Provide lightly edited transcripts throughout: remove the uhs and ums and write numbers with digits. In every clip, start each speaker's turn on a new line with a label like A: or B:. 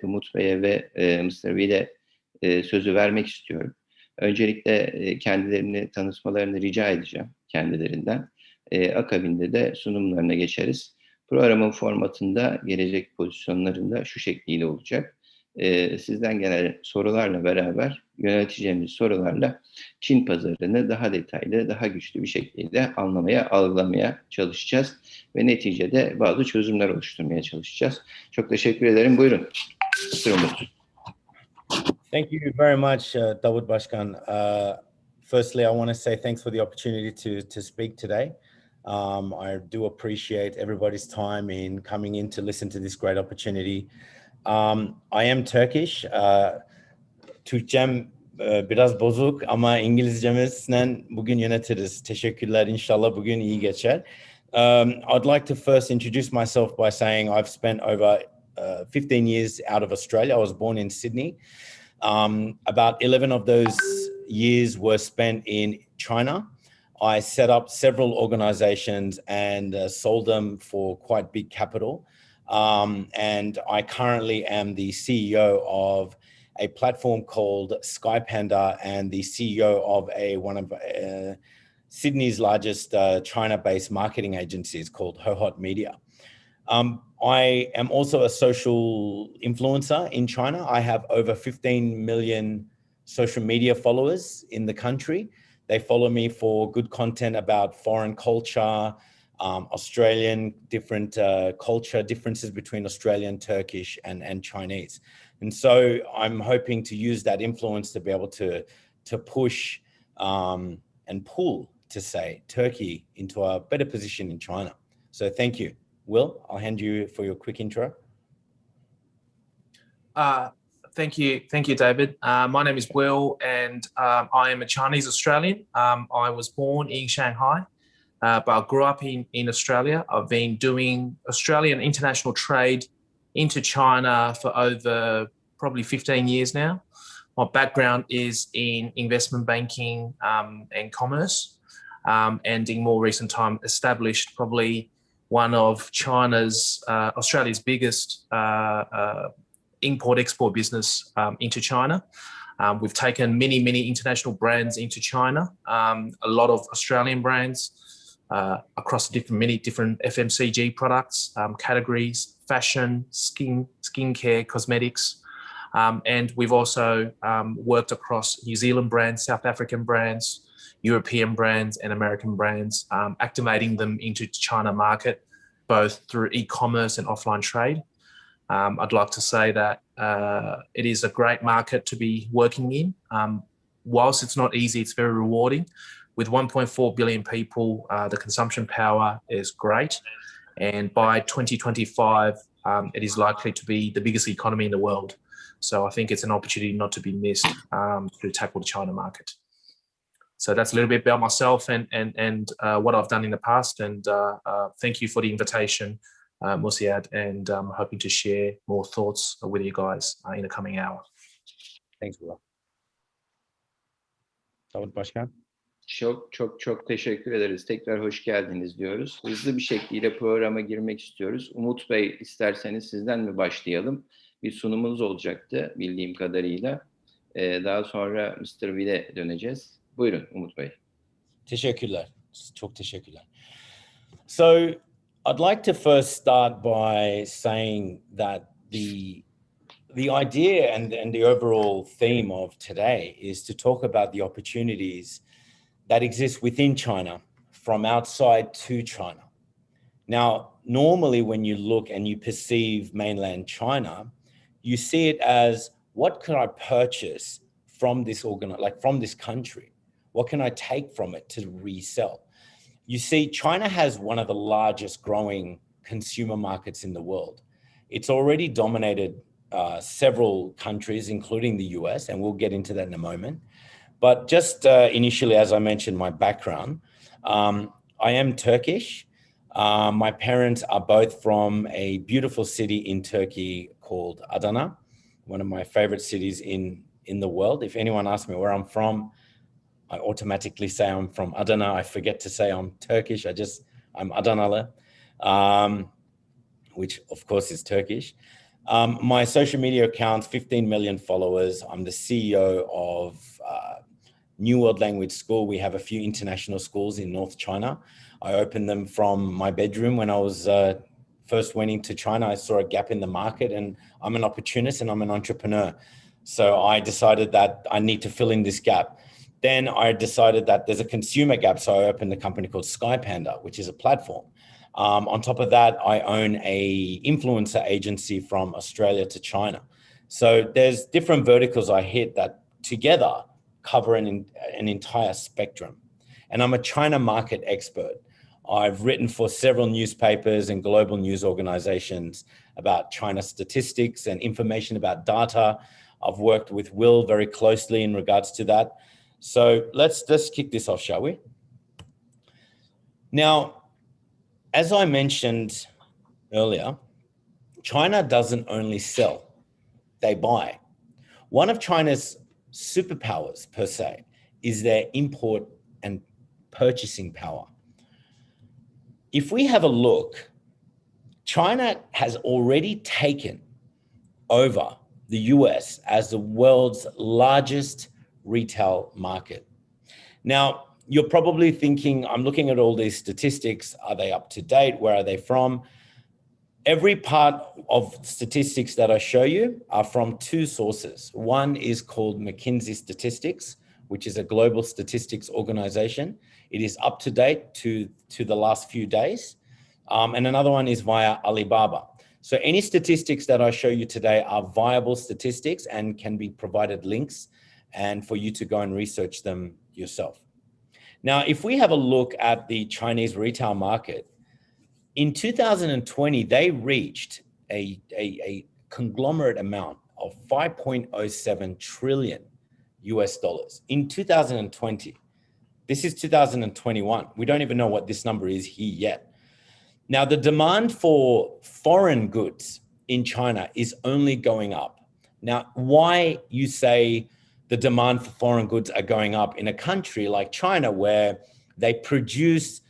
A: Umut Bey'e ve Mr. V'de sözü vermek istiyorum. Öncelikle kendilerini tanıtmalarını rica edeceğim kendilerinden. Akabinde de sunumlarına geçeriz. Programın formatında gelecek pozisyonlarında şu şekliyle olacak. Sizden gelen sorularla beraber yönelteceğimiz sorularla Çin pazarını daha detaylı, daha güçlü bir şekilde anlamaya, algılamaya çalışacağız ve neticede bazı çözümler oluşturmaya çalışacağız. Çok teşekkür ederim. Buyurun.
B: Thank you very much, Davut Başkan. Firstly, I want to say thanks for the opportunity to speak today. I do appreciate everybody's time in coming in to listen to this great opportunity. I am Turkish. Türkçem biraz bozuk ama İngilizcemizden bugün yönetiriz. Teşekkürler. İnşallah bugün iyi geçer. I'd like to first introduce myself by saying I've spent over 15 years out of Australia. I was born in Sydney. About 11 of those years were spent in China. I set up several organizations and sold them for quite big capital. And I currently am the CEO of a platform called SkyPanda and the CEO of one of Sydney's largest China-based marketing agencies called Hohhot Media. I am also a social influencer in China. I have over 15 million social media followers in the country. They follow me for good content about foreign culture, Australian different culture differences between Australian, Turkish, and Chinese. And so I'm hoping to use that influence to be able to push and pull, to say, Turkey into a better position in China. So thank you. Will, I'll hand you for your quick intro.
C: Thank you, David. My name is Will, and I am a Chinese Australian. I was born in Shanghai, but I grew up in Australia. I've been doing Australian international trade into China for over probably 15 years now. My background is in investment banking and commerce, and in more recent time established probably one of Australia's biggest import-export business into China. We've taken many international brands into China, a lot of Australian brands across many different FMCG products, categories, fashion, skincare, cosmetics. And we've also worked across New Zealand brands, South African brands, European brands and American brands, activating them into the China market, both through e-commerce and offline trade. I'd like to say that it is a great market to be working in. Whilst it's not easy, it's very rewarding. With 1.4 billion people, the consumption power is great. And by 2025, it is likely to be the biggest economy in the world. So I think it's an opportunity not to be missed to tackle the China market. So that's a little bit about myself and what I've done in the past. And thank you for the invitation, MÜSİAD, and I'm hoping to share more thoughts with you guys in the coming hour.
B: Thanks, Will. Davut Başkan.
A: Çok teşekkür ederiz. Tekrar hoş geldiniz diyoruz. Hızlı bir şekilde programa girmek istiyoruz. Umut Bey, isterseniz sizden mi başlayalım? Bir sunumunuz olacaktı bildiğim kadarıyla. Daha sonra Mr. V'de döneceğiz. Buyurun Umut Bey.
B: Teşekkürler. Çok teşekkürler. So I'd like to first start by saying that the idea and the overall theme of today is to talk about the opportunities that exist within China from outside to China. Now, normally when you look and you perceive mainland China, you see it as, what could I purchase from this from this country? What can I take from it to resell? You see, China has one of the largest growing consumer markets in the world. It's already dominated several countries, including the US, and we'll get into that in a moment. But just initially, as I mentioned, my background, I am Turkish. My parents are both from a beautiful city in Turkey called Adana, one of my favorite cities in the world. If anyone asks me where I'm from, I automatically say I'm from Adana. I forget to say I'm Turkish. I'm Adanalı, which of course is Turkish. My social media account, 15 million followers. I'm the CEO of New World Language School. We have a few international schools in North China. I opened them from my bedroom when I was first went into China. I saw a gap in the market, and I'm an opportunist and I'm an entrepreneur. So I decided that I need to fill in this gap. Then I decided that there's a consumer gap. So I opened a company called Sky Panda, which is a platform. On top of that, I own a influencer agency from Australia to China. So there's different verticals I hit that together cover an entire spectrum. And I'm a China market expert. I've written for several newspapers and global news organizations about China statistics and information about data. I've worked with Will very closely in regards to that. So let's just kick this off, shall we? Now, as I mentioned earlier, China doesn't only sell, they buy. One of China's superpowers, per se, is their import and purchasing power. If we have a look, China has already taken over the US as the world's largest retail market. Now, you're probably thinking, I'm looking at all these statistics. Are they up to date? Where are they from? Every part of statistics that I show you are from two sources. One is called McKinsey Statistics, which is a global statistics organization. It is up to date to the last few days. And another one is via Alibaba. So any statistics that I show you today are viable statistics and can be provided links and for you to go and research them yourself. Now, if we have a look at the Chinese retail market, in 2020, they reached a conglomerate amount of 5.07 trillion US dollars in 2020. This is 2021. We don't even know what this number is here yet. Now, the demand for foreign goods in China is only going up. Now, why you say the demand for foreign goods are going up in a country like China, where they produce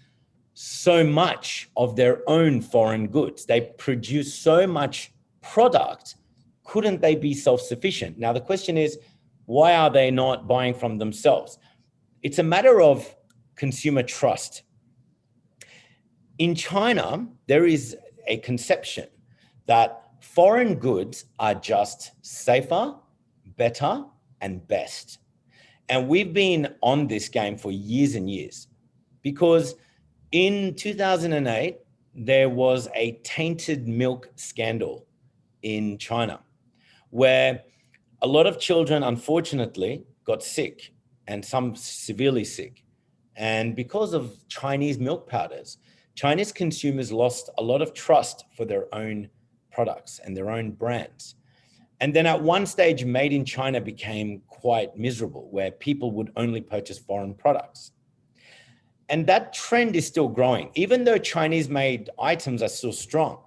B: so much of their own foreign goods, they produce so much product, couldn't they be self-sufficient? Now, the question is, why are they not buying from themselves? It's a matter of consumer trust. In China, there is a conception that foreign goods are just safer, better, and best. And we've been on this game for years and years, because in 2008, there was a tainted milk scandal in China, where a lot of children, unfortunately, got sick, and some severely sick. And because of Chinese milk powders, Chinese consumers lost a lot of trust for their own products and their own brands. And then at one stage, made in China became quite miserable, where people would only purchase foreign products. And that trend is still growing. Even though Chinese made items are still strong,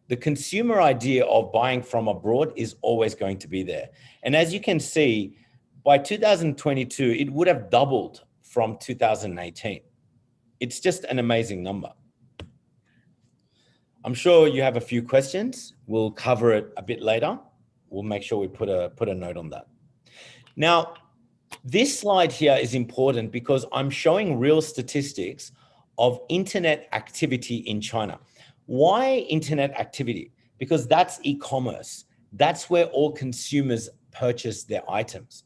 B: the consumer idea of buying from abroad is always going to be there. And as you can see, by 2022, it would have doubled from 2018. It's just an amazing number. I'm sure you have a few questions. We'll cover it a bit later. We'll make sure we put a note on that. Now, this slide here is important because I'm showing real statistics of internet activity in China. Why internet activity? Because that's e-commerce. That's where all consumers purchase their items.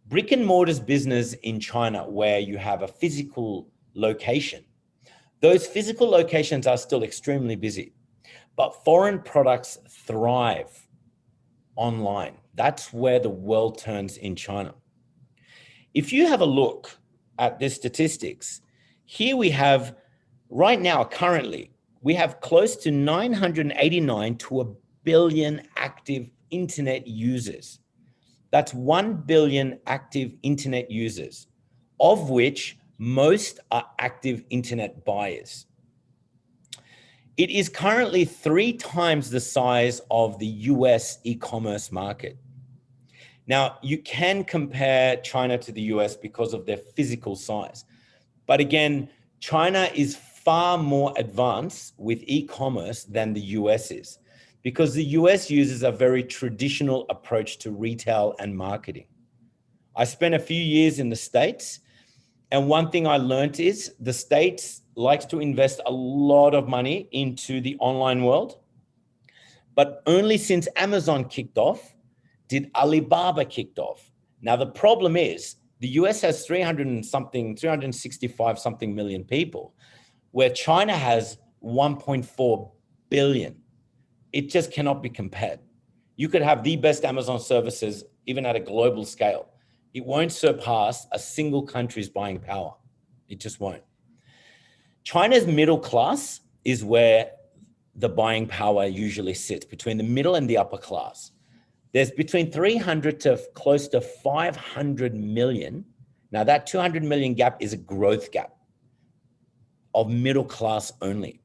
B: Brick and mortars business in China, where you have a physical location, those physical locations are still extremely busy, but foreign products thrive online. That's where the world turns in China. If you have a look at the statistics, here we have, right now, currently, we have close to 989 to 1 billion active internet users. That's 1 billion active internet users, of which most are active internet buyers. It is currently 3 times the size of the US e-commerce market. Now, you can compare China to the US because of their physical size. But again, China is far more advanced with e-commerce than the US is. because the US uses a very traditional approach to retail and marketing. I spent a few years in the States, and one thing I learned is the States likes to invest a lot of money into the online world, but only since Amazon kicked off did Alibaba kicked off. Now, the problem is the US has 365 something million people, where China has 1.4 billion. It just cannot be compared. You could have the best Amazon services, even at a global scale. It won't surpass a single country's buying power. It just won't. China's middle class is where the buying power usually sits, between the middle and the upper class. There's between 300 to close to 500 million. Now that 200 million gap is a growth gap of middle class only.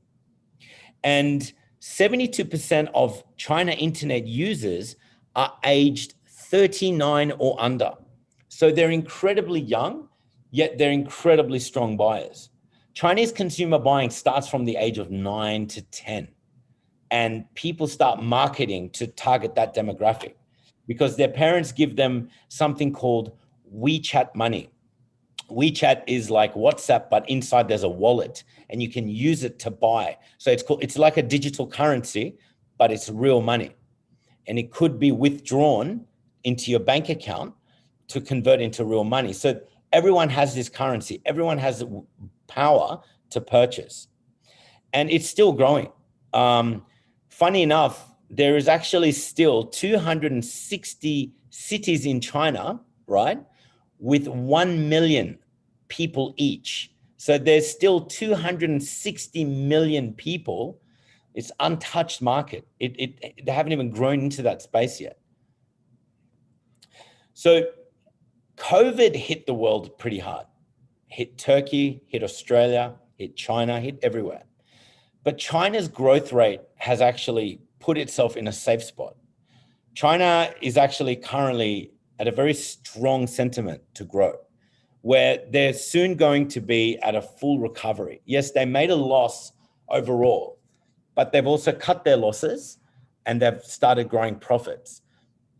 B: And 72% of China internet users are aged 39 or under. So they're incredibly young, yet they're incredibly strong buyers. Chinese consumer buying starts from the age of 9 to 10. And people start marketing to target that demographic because their parents give them something called WeChat money. WeChat is like WhatsApp, but inside there's a wallet and you can use it to buy. So it's like a digital currency, but it's real money. And it could be withdrawn into your bank account to convert into real money. So everyone has this currency. Everyone has the power to purchase. And it's still growing. Funny enough, there is actually still 260 cities in China, right, with 1 million people each. So there's still 260 million people. It's untouched market. They haven't even grown into that space yet. So COVID hit the world pretty hard. Hit Turkey, hit Australia, hit China, hit everywhere. But China's growth rate has actually put itself in a safe spot. China is actually currently at a very strong sentiment to grow, where they're soon going to be at a full recovery. Yes, they made a loss overall, but they've also cut their losses and they've started growing profits.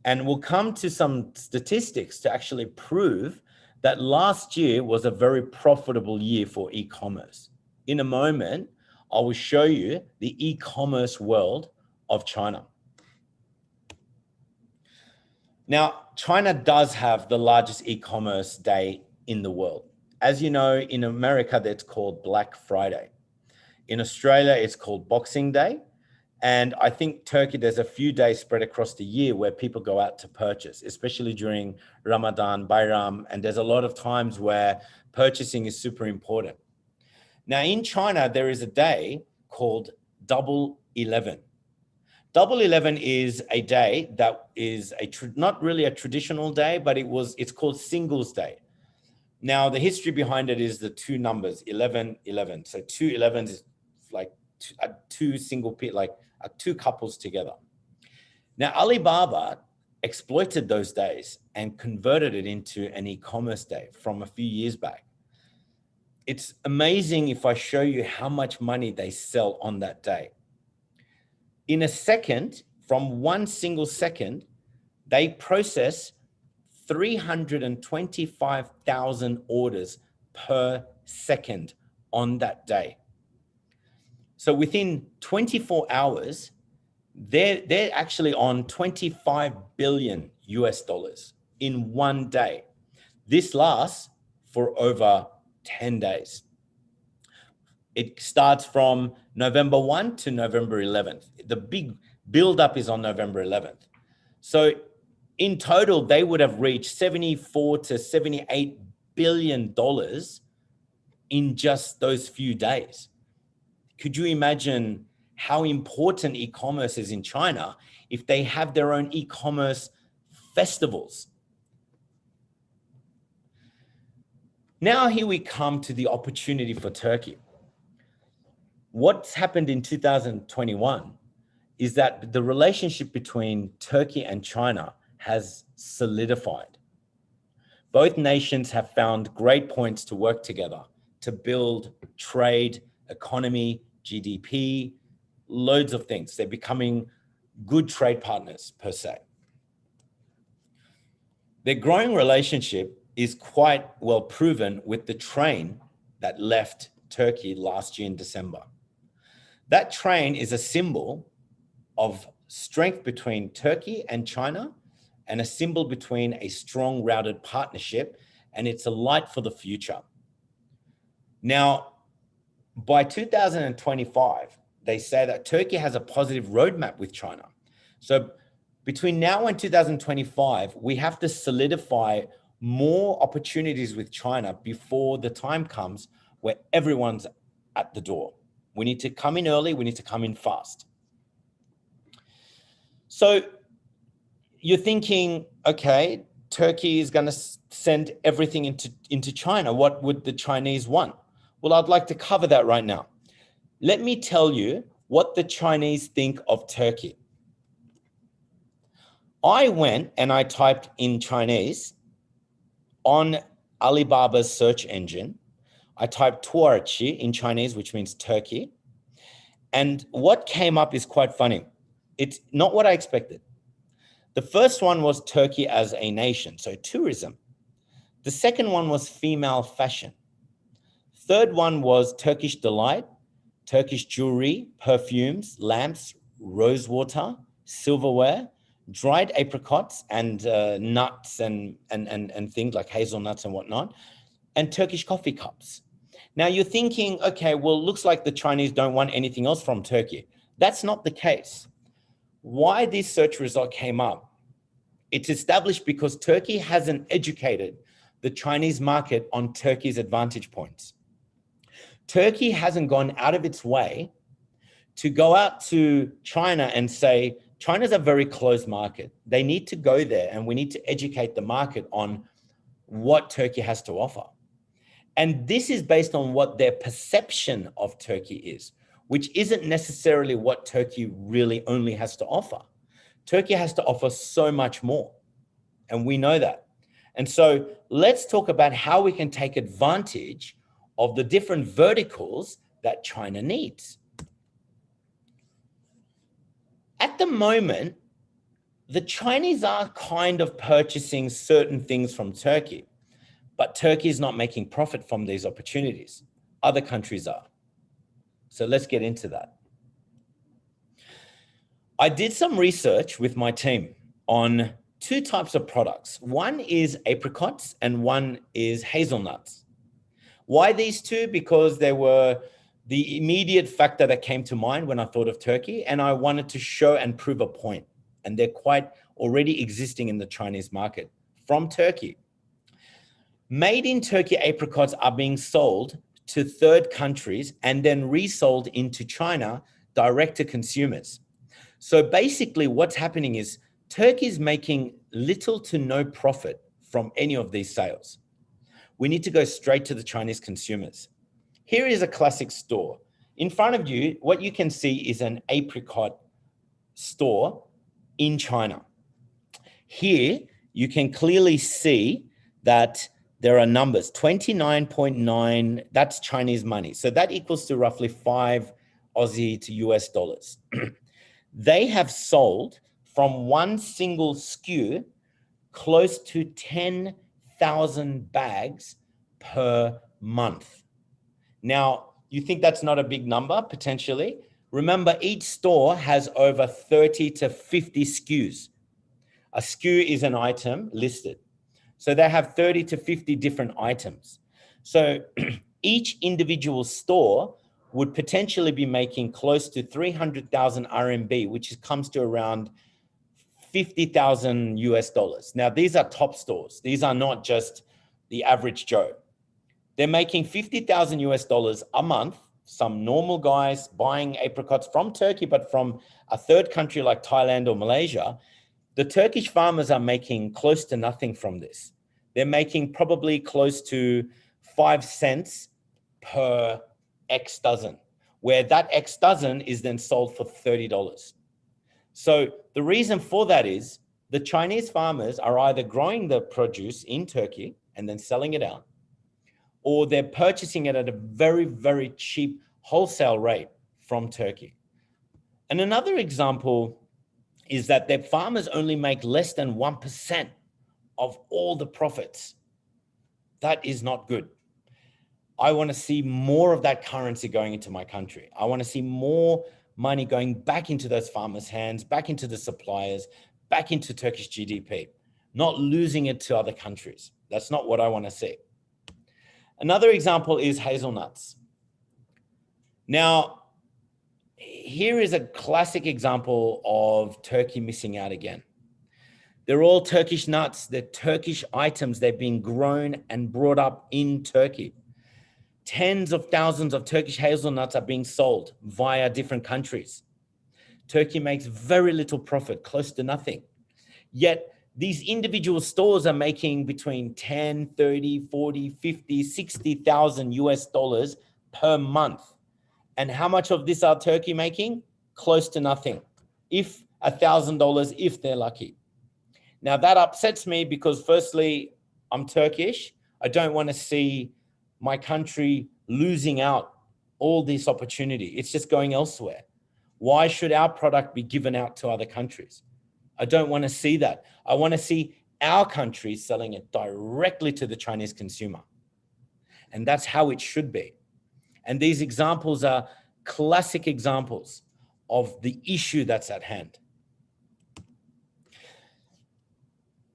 B: And we'll come to some statistics to actually prove that last year was a very profitable year for e-commerce. In a moment, I will show you the e-commerce world of China. Now, China does have the largest e-commerce day in the world. As you know, in America, that's called Black Friday. In Australia, it's called Boxing Day. And I think Turkey, there's a few days spread across the year where people go out to purchase, especially during Ramadan, Bayram, and there's a lot of times where purchasing is super important. Now in China, there is a day called Double 11. Double 11 is a day that is not really a traditional day, but it's called Singles Day. Now the history behind it is the two numbers, 11, 11. So 2 11s is like two couples together. Now Alibaba exploited those days and converted it into an e-commerce day from a few years back. It's amazing if I show you how much money they sell on that day. In a second, from one single second, they process 325,000 orders per second on that day. So within 24 hours, they're actually on 25 billion US dollars in one day. This lasts for over 10 days. It starts from November 1 to November 11th. The big buildup is on November 11th. So in total, they would have reached $74 to $78 billion in just those few days. Could you imagine how important e-commerce is in China if they have their own e-commerce festivals? Now here we come to the opportunity for Turkey. What's happened in 2021 is that the relationship between Turkey and China has solidified. Both nations have found great points to work together to build trade, economy, GDP, loads of things. They're becoming good trade partners per se. Their growing relationship is quite well proven with the train that left Turkey last year in December. That train is a symbol of strength between Turkey and China, and a symbol between a strong routed partnership, and it's a light for the future. Now, by 2025, they say that Turkey has a positive roadmap with China. So between now and 2025, we have to solidify more opportunities with China before the time comes where everyone's at the door. We need to come in early, we need to come in fast. So you're thinking, okay, Turkey is going to send everything into China. What would the Chinese want? Well, I'd like to cover that right now. Let me tell you what the Chinese think of Turkey. I went and I typed in Chinese on Alibaba's search engine. I typed Turkey in Chinese, which means Turkey. And what came up is quite funny. It's not what I expected. The first one was Turkey as a nation, so tourism. The second one was female fashion. Third one was Turkish delight, Turkish jewelry, perfumes, lamps, rosewater, silverware, dried apricots and nuts and things like hazelnuts and whatnot, and Turkish coffee cups. Now you're thinking, okay, well, looks like the Chinese don't want anything else from Turkey. That's not the case. Why this search result came up, it's established because Turkey hasn't educated the Chinese market on Turkey's advantage points. Turkey hasn't gone out of its way to go out to China and say, China's a very closed market. They need to go there and we need to educate the market on what Turkey has to offer. And this is based on what their perception of Turkey is, which isn't necessarily what Turkey really only has to offer. Turkey has to offer so much more, and we know that. And so let's talk about how we can take advantage of the different verticals that China needs. At the moment, the Chinese are kind of purchasing certain things from Turkey, but Turkey is not making profit from these opportunities. Other countries are. So let's get into that. I did some research with my team on two types of products. One is apricots and one is hazelnuts. Why these two? Because they were the immediate factor that came to mind when I thought of Turkey, and I wanted to show and prove a point. And they're quite already existing in the Chinese market from Turkey. Made in Turkey apricots are being sold to third countries and then resold into China direct to consumers. So basically what's happening is Turkey is making little to no profit from any of these sales. We need to go straight to the Chinese consumers. Here is a classic store. In front of you, what you can see is an apricot store in China. Here, you can clearly see that there are numbers, 29.9, that's Chinese money. So that equals to roughly 5 Aussie to US dollars. They have sold from one single SKU close to 10,000 bags per month. Now, you think that's not a big number, potentially? Remember, each store has over 30 to 50 SKUs. A SKU is an item listed. So they have 30 to 50 different items. So each individual store would potentially be making close to 300,000 RMB, which comes to around 50,000 US dollars. Now, these are top stores. These are not just the average Joe. They're making 50,000 US dollars a month. Some normal guys buying apricots from Turkey, but from a third country like Thailand or Malaysia. The Turkish farmers are making close to nothing from this. They're making probably close to 5 cents per X dozen, where that X dozen is then sold for $30. So the reason for that is the Chinese farmers are either growing the produce in Turkey and then selling it out, or they're purchasing it at a very, very cheap wholesale rate from Turkey. And another example is that their farmers only make less than 1% of all the profits. That is not good. I want to see more of that currency going into my country. I want to see more money going back into those farmers' hands, back into the suppliers, back into Turkish GDP, not losing it to other countries. That's not what I want to see. Another example is hazelnuts. Now, here is a classic example of Turkey missing out again. They're all Turkish nuts. They're Turkish items. They're being grown and brought up in Turkey. Tens of thousands of Turkish hazelnuts are being sold via different countries. Turkey makes very little profit, close to nothing. Yet these individual stores are making between 10, 30, 40, 50, 60,000 US dollars per month. And how much of this are Turkey making? Close to nothing. If $1,000, if they're lucky. Now that upsets me because firstly, I'm Turkish. I don't want to see my country losing out all this opportunity. It's just going elsewhere. Why should our product be given out to other countries? I don't want to see that. I want to see our country selling it directly to the Chinese consumer. And that's how it should be. And these examples are classic examples of the issue that's at hand.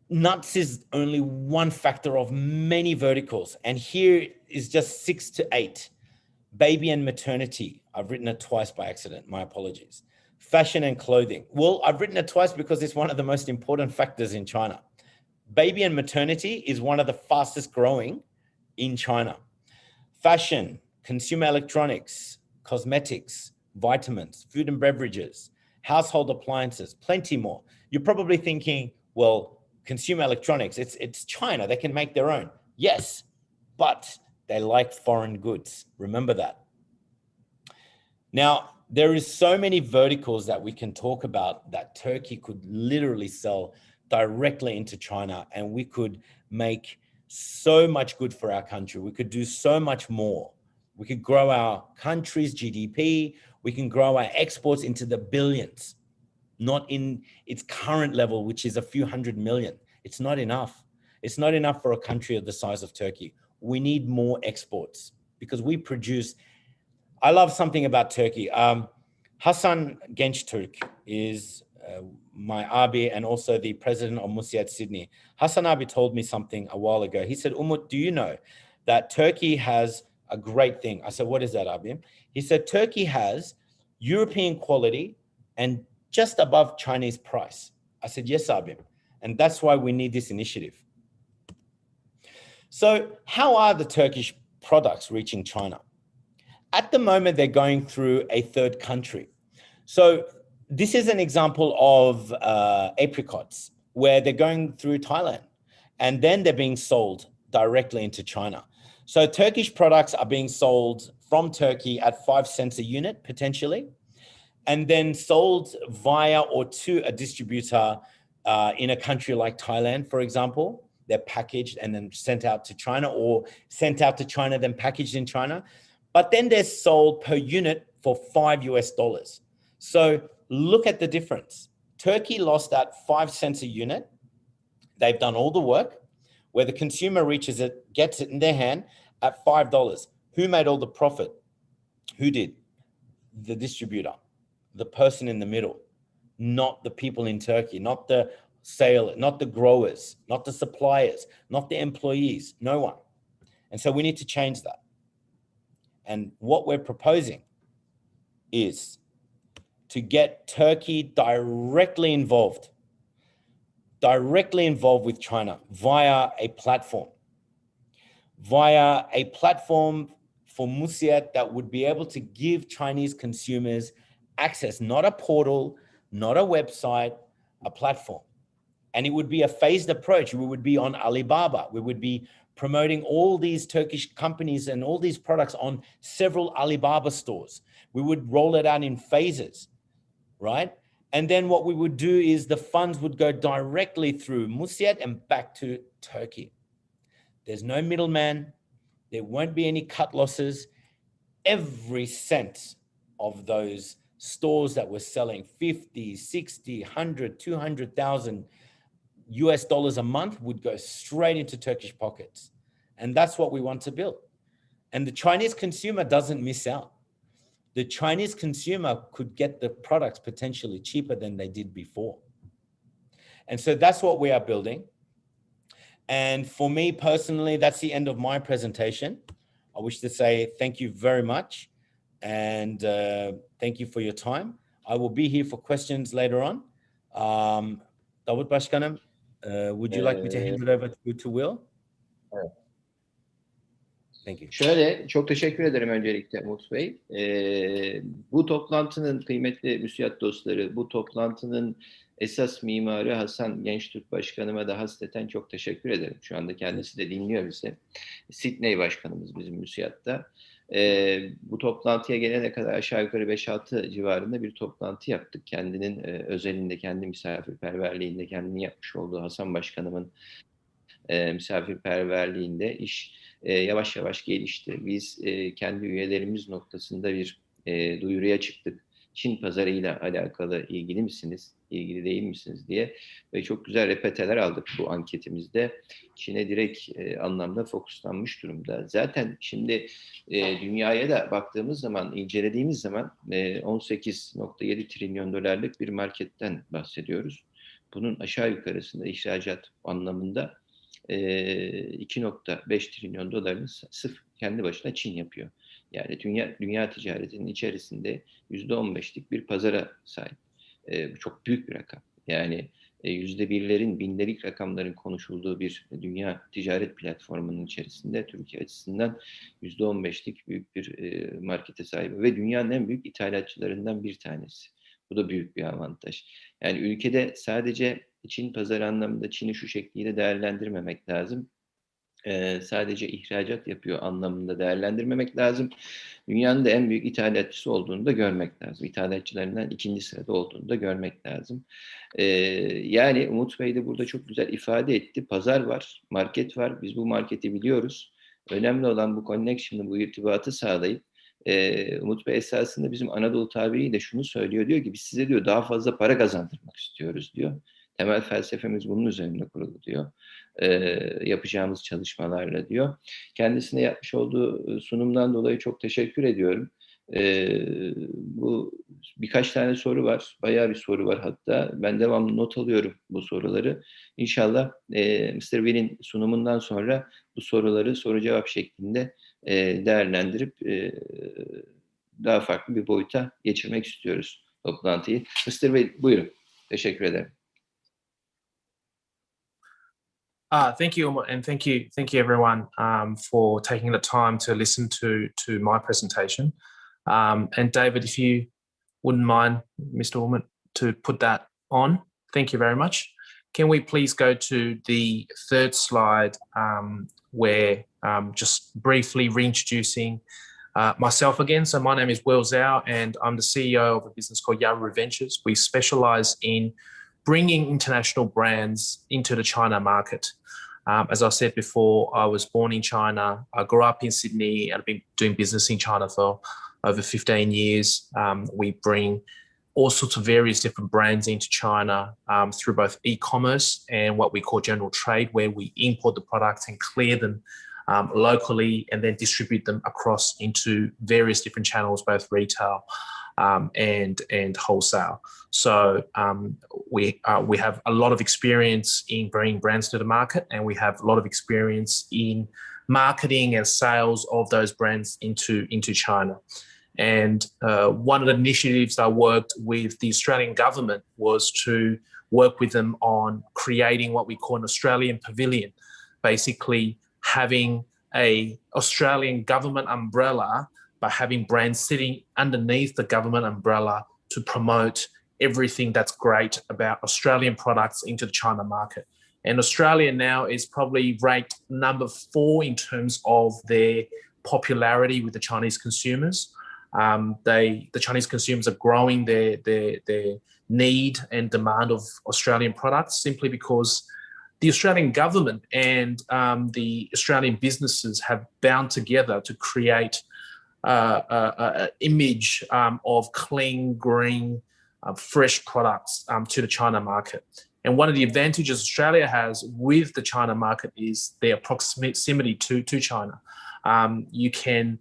B: Nuts is only one factor of many verticals. And here is just 6 to 8. Baby and maternity. I've written it twice by accident. My apologies. Fashion and clothing. Well, I've written it twice because it's one of the most important factors in China. Baby and maternity is one of the fastest growing in China. Fashion, consumer electronics, cosmetics, vitamins, food and beverages, household appliances, plenty more. You're probably thinking, well, consumer electronics, it's China, they can make their own. Yes, but they like foreign goods. Remember that. Now, there is so many verticals that we can talk about that Turkey could literally sell directly into China, and we could make so much good for our country. We could do so much more. We could grow our country's GDP. We can grow our exports into the billions. Not in its current level, which is a few hundred million. It's not enough. It's not enough for a country of the size of Turkey. We need more exports because we produce. I love something about Turkey. Hasan Gençtürk is my abi and also the president of MÜSİAD Sydney. Hasan abi told me something a while ago. He said, Umut, do you know that Turkey has a great thing? I said, what is that, abi? He said, Turkey has European quality and just above Chinese price. I said, yes, Abim. And that's why we need this initiative. So how are the Turkish products reaching China? At the moment, they're going through a third country. So this is an example of apricots where they're going through Thailand and then they're being sold directly into China. So Turkish products are being sold from Turkey at 5 cents a unit, potentially, and then sold via or to a distributor in a country like Thailand, for example. They're packaged and then sent out to China, or sent out to China, then packaged in China. But then they're sold per unit for $5 US. So look at the difference. Turkey lost at 5 cents a unit. They've done all the work where the consumer reaches it, gets it in their hand at $5. Who made all the profit? Who did? The distributor. The person in the middle, not the people in Turkey, not the sailor, not the growers, not the suppliers, not the employees, no one. And so we need to change that. And what we're proposing is to get Turkey directly involved with China via a platform for MÜSİAD that would be able to give Chinese consumers access, not a portal, not a website, a platform. And it would be a phased approach. We would be on Alibaba. We would be promoting all these Turkish companies and all these products on several Alibaba stores. We would roll it out in phases, right? And then what we would do is the funds would go directly through MÜSİAD and back to Turkey. There's no middleman. There won't be any cut losses. Every cent of those stores that were selling 50, 60, 100, 200,000 US dollars a month would go straight into Turkish pockets. And that's what we want to build. And the Chinese consumer doesn't miss out. The Chinese consumer could get the products potentially cheaper than they did before. And so that's what we are building. And for me personally, that's the end of my presentation. I wish to say thank you very much. And thank you for your time. I will be here for questions later on. Davut Başkanım, would you like me to hand it over to Will?
A: Evet.
B: Thank you.
A: Şöyle, çok teşekkür ederim öncelikle Umut Bey. Bu toplantının kıymetli MÜSİAD dostları, bu toplantının esas mimarı Hasan Gençtürk Başkanıma da hasreten çok teşekkür ederim. Şu anda kendisi de dinliyor bizi. Sydney Başkanımız bizim MÜSİAD'da. Bu toplantıya gelene kadar aşağı yukarı 5-6 civarında bir toplantı yaptık. Kendinin özelinde, kendi misafirperverliğinde, kendini yapmış olduğu Hasan Başkanımın misafirperverliğinde iş yavaş yavaş gelişti. Biz kendi üyelerimiz noktasında bir duyuruya çıktık. Çin pazarıyla alakalı ilgili misiniz, ilgili değil misiniz diye ve çok güzel repeteler aldık bu anketimizde. Çin'e direkt anlamda fokuslanmış durumda. Zaten şimdi dünyaya da baktığımız zaman, incelediğimiz zaman 18.7 trilyon dolarlık bir marketten bahsediyoruz. Bunun aşağı yukarısında ihracat anlamında 2.5 trilyon dolarını sırf kendi başına Çin yapıyor. Yani dünya ticaretinin içerisinde %15'lik bir pazara sahip. Bu çok büyük bir rakam. Yani %1'lerin, binlerlik rakamların konuşulduğu bir dünya ticaret platformunun içerisinde Türkiye açısından %15'lik büyük bir markete sahip ve dünyanın en büyük ithalatçılarından bir tanesi. Bu da büyük bir avantaj. Yani ülkede sadece Çin pazarı anlamında Çin'i şu şekliyle değerlendirmemek lazım. Sadece ihracat yapıyor anlamında değerlendirmemek lazım. Dünyanın da en büyük ithalatçısı olduğunu da görmek lazım. İthalatçılarından 2. sırada olduğunu da görmek lazım. Yani Umut Bey de burada çok güzel ifade etti. Pazar var, market var. Biz bu marketi biliyoruz. Önemli olan bu connection'ı, bu irtibatı sağlayıp Umut Bey esasında bizim Anadolu tabiriyle şunu söylüyor. Diyor ki biz size diyor daha fazla para kazandırmak istiyoruz diyor. Temel felsefemiz bunun üzerine kurulu diyor. Yapacağımız çalışmalarla diyor. Kendisine yapmış olduğu sunumdan dolayı çok teşekkür ediyorum. Bu birkaç tane soru var. Bayağı bir soru var hatta. Ben devamlı not alıyorum bu soruları. İnşallah Mr. Will'in sunumundan sonra bu soruları soru cevap şeklinde değerlendirip daha farklı bir boyuta geçirmek istiyoruz toplantıyı. Mr. Will buyurun. Teşekkür ederim.
C: Thank you, and thank you everyone for taking the time to listen to my presentation. And David, if you wouldn't mind, Mr. Woolman, to put that on, thank you very much. Can we please go to the third slide, where just briefly reintroducing myself again. So my name is Will Zhao, and I'm the CEO of a business called Yaru Ventures. We specialize in bringing international brands into the China market. As I said before, I was born in China. I grew up in Sydney and I've been doing business in China for over 15 years. We bring all sorts of various different brands into China through both e-commerce and what we call general trade, where we import the products and clear them locally and then distribute them across into various different channels, both retail and wholesale. So we have a lot of experience in bringing brands to the market, and we have a lot of experience in marketing and sales of those brands into China. And one of the initiatives I worked with the Australian government was to work with them on creating what we call an Australian Pavilion, basically having a Australian government umbrella, by having brands sitting underneath the government umbrella to promote everything that's great about Australian products into the China market. And Australia now is probably ranked number 4 in terms of their popularity with the Chinese consumers. The Chinese consumers are growing their need and demand of Australian products simply because the Australian government and the Australian businesses have bound together to create image of clean, green, fresh products to the China market. And one of the advantages Australia has with the China market is their proximity to China. You can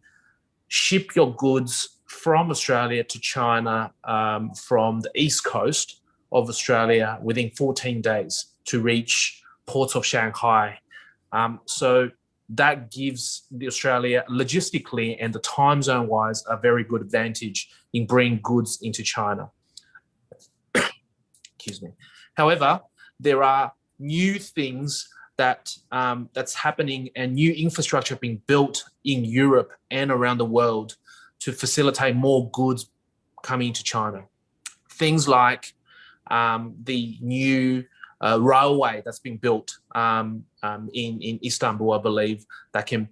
C: ship your goods from Australia to China from the east coast of Australia within 14 days to reach ports of Shanghai. So that gives the Australia logistically and the time zone wise a very good advantage in bringing goods into China. Excuse me. However, there are new things that's happening and new infrastructure being built in Europe and around the world to facilitate more goods coming into China. Things like the new railway that's been built in Istanbul, I believe, that can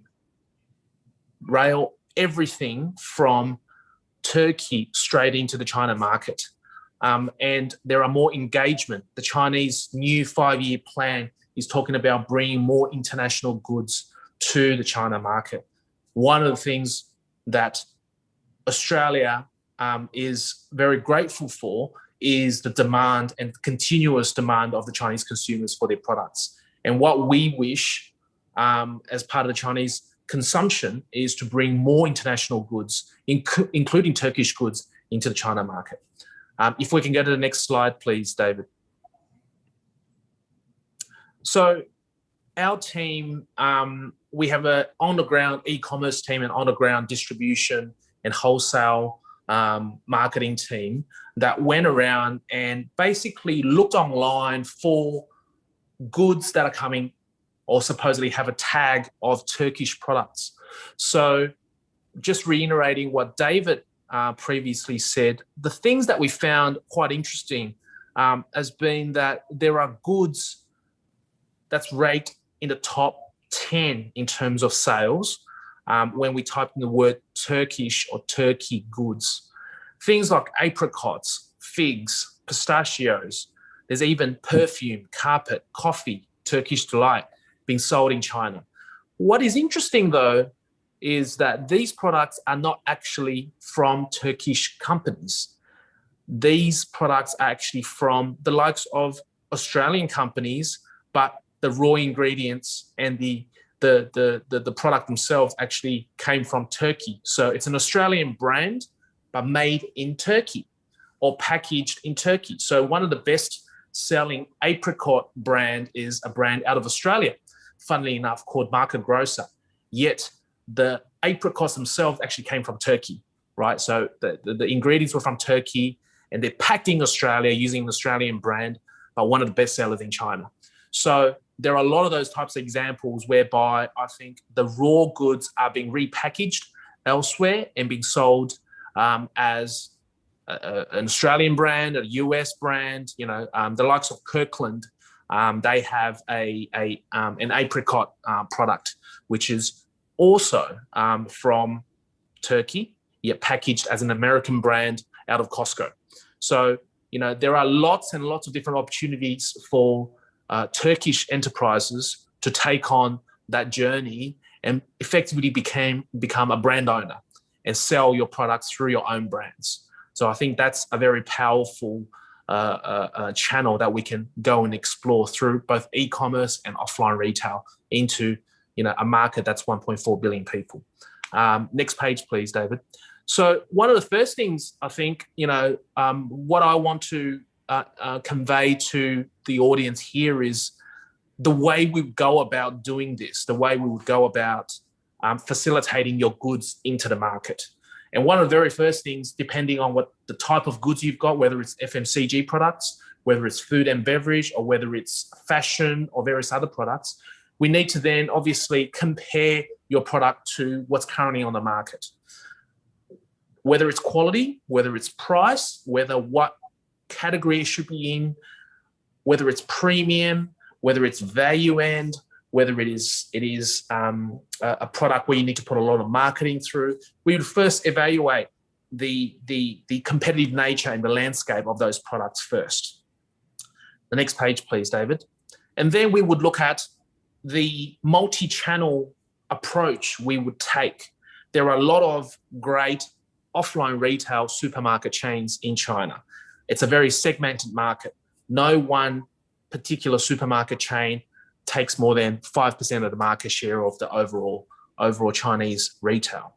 C: rail everything from Turkey straight into the China market. And there are more engagement. The Chinese new 5-year plan is talking about bringing more international goods to the China market. One of the things that Australia is very grateful for is the demand and continuous demand of the Chinese consumers for their products. And what we wish as part of the Chinese consumption is to bring more international goods, including Turkish goods, into the China market. If we can go to the next slide, please, David. So our team, we have an on-the-ground e-commerce team and on-the-ground distribution and wholesale marketing team that went around and basically looked online for goods that are coming or supposedly have a tag of Turkish products. So just reiterating what David previously said, the things that we found quite interesting has been that there are goods that's ranked in the top 10 in terms of sales when we type in the word Turkish or Turkey goods. Things like apricots, figs, pistachios. There's even perfume, carpet, coffee, Turkish delight being sold in China. What is interesting, though, is that these products are not actually from Turkish companies. These products are actually from the likes of Australian companies, but the raw ingredients and the product themselves actually came from Turkey. So it's an Australian brand, but made in Turkey or packaged in Turkey. So one of the best selling apricot brand is a brand out of Australia, funnily enough, called Market Grocer. Yet the apricots themselves actually came from Turkey, right? So the ingredients were from Turkey and they're packed in Australia using an Australian brand, but one of the best sellers in China. So there are a lot of those types of examples whereby I think the raw goods are being repackaged elsewhere and being sold as an Australian brand, a US brand. You know, the likes of Kirkland, they have an apricot product, which is also from Turkey, yet packaged as an American brand out of Costco. So, you know, there are lots and lots of different opportunities for Turkish enterprises to take on that journey and effectively become a brand owner and sell your products through your own brands. So I think that's a very powerful channel that we can go and explore through both e-commerce and offline retail into, you know, a market that's 1.4 billion people. Next page, please, David. So one of the first things I think, you know, what I want to convey to the audience here is the way we go about doing this, the way we would go about facilitating your goods into the market. And one of the very first things, depending on what the type of goods you've got, whether it's FMCG products, whether it's food and beverage, or whether it's fashion or various other products, we need to then obviously compare your product to what's currently on the market. Whether it's quality, whether it's price, whether what category it should be in, whether it's premium, whether it's value end, whether it is a product where you need to put a lot of marketing through. We would first evaluate the competitive nature and the landscape of those products first. The next page, please, David. And then we would look at the multi-channel approach we would take there are a lot of great offline retail supermarket chains in China. It's a very segmented market. No one particular supermarket chain takes more than 5% of the market share of the overall Chinese retail.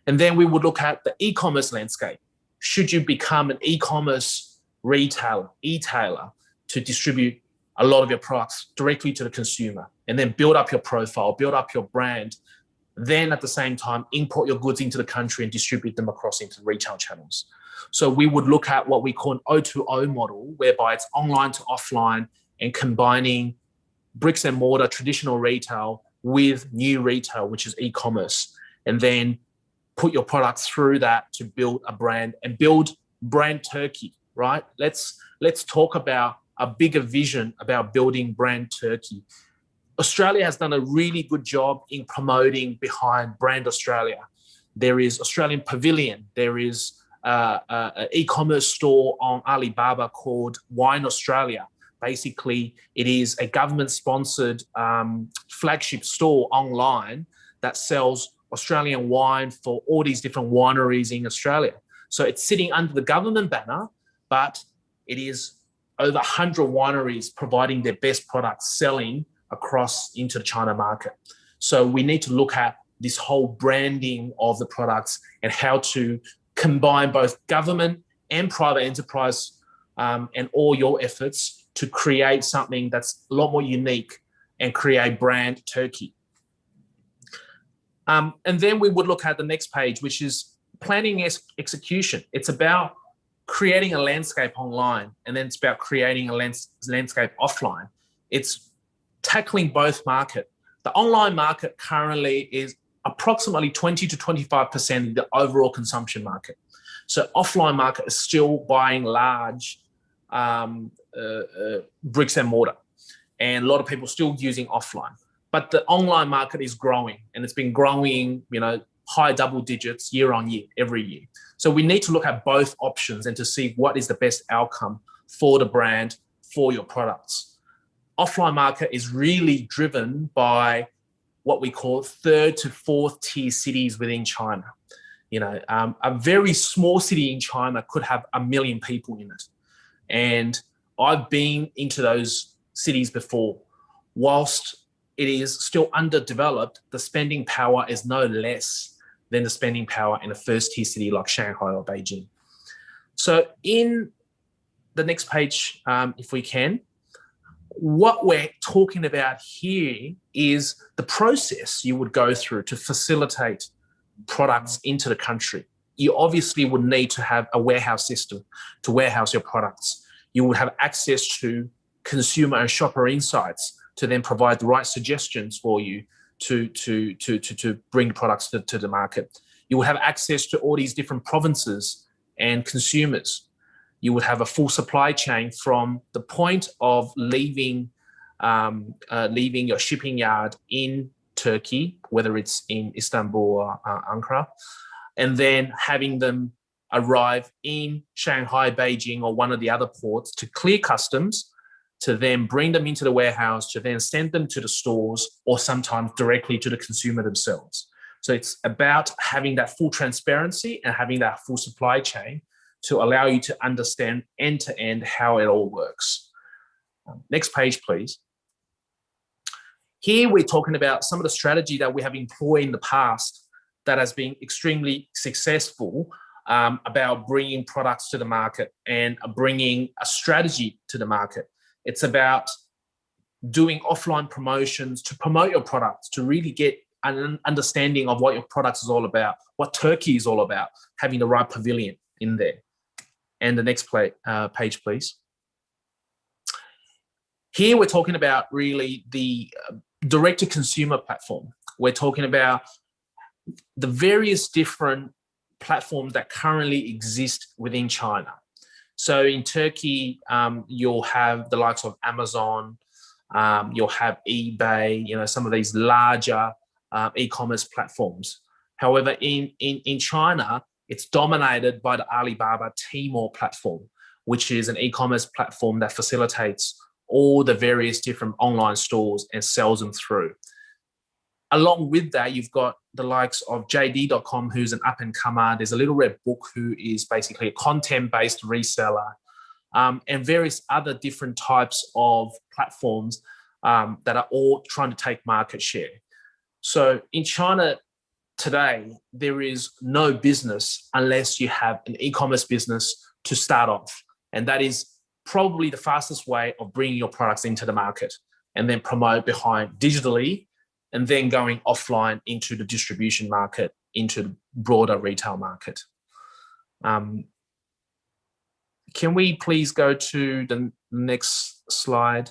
C: And then we would look at the e-commerce landscape. Should you become an e-commerce e-tailer to distribute a lot of your products directly to the consumer, and then build up your profile, build up your brand, then at the same time import your goods into the country and distribute them across into retail channels. So we would look at what we call an O2O model, whereby it's online to offline and combining bricks and mortar traditional retail with new retail, which is e-commerce, and then put your products through that to build a brand and build brand Turkey, right? Let's talk about a bigger vision about building brand Turkey. Australia has done a really good job in promoting behind brand Australia. There is Australian Pavilion. There is an e-commerce store on Alibaba called Wine Australia. Basically, it is a government-sponsored flagship store online that sells Australian wine for all these different wineries in Australia. So it's sitting under the government banner, but it is over 100 wineries providing their best products, selling across into the China market. So we need to look at this whole branding of the products and how to combine both government and private enterprise and all your efforts to create something that's a lot more unique and create brand Turkey. And then we would look at the next page, which is planning execution. It's about creating a landscape online, and then it's about creating a landscape offline. It's tackling both market. The online market currently is approximately 20 to 25% of the overall consumption market. So offline market is still buying large bricks and mortar, and a lot of people still using offline. But the online market is growing, and it's been growing, high double digits year on year, every year. So we need to look at both options and to see what is the best outcome for the brand, for your products. Offline market is really driven by what we call third to fourth tier cities within China. A very small city in China could have 1 million people in it. And I've been into those cities before. Whilst it is still underdeveloped, the spending power is no less than the spending power in a first tier city like Shanghai or Beijing. So in the next page, if we can, what we're talking about here is the process you would go through to facilitate products into the country. You obviously would need to have a warehouse system to warehouse your products. You would have access to consumer and shopper insights to then provide the right suggestions for you to bring products to the market. You will have access to all these different provinces and consumers. You would have a full supply chain from the point of leaving your shipping yard in Turkey, whether it's in Istanbul or Ankara, and then having them arrive in Shanghai, Beijing, or one of the other ports to clear customs, to then bring them into the warehouse, to then send them to the stores, or sometimes directly to the consumer themselves. So it's about having that full transparency and having that full supply chain to allow you to understand end to end how it all works. Next page, please. Here we're talking about some of the strategy that we have employed in the past that has been extremely successful about bringing products to the market and bringing a strategy to the market. It's about doing offline promotions to promote your products, to really get an understanding of what your products is all about, what Turkey is all about, having the right pavilion in there. And the next page, please. Here we're talking about really the direct-to-consumer platform. We're talking about the various different platforms that currently exist within China. So in Turkey, you'll have the likes of Amazon, you'll have eBay, some of these larger e-commerce platforms. However, in China, it's dominated by the Alibaba Tmall platform, which is an e-commerce platform that facilitates all the various different online stores and sells them through. Along with that, you've got the likes of JD.com, who's an up-and-comer. There's a Little Red Book, who is basically a content-based reseller, and various other different types of platforms that are all trying to take market share. So in China today, there is no business unless you have an e-commerce business to start off. And that is probably the fastest way of bringing your products into the market and then promote behind digitally, and then going offline into the distribution market, into the broader retail market. Can we please go to the next slide?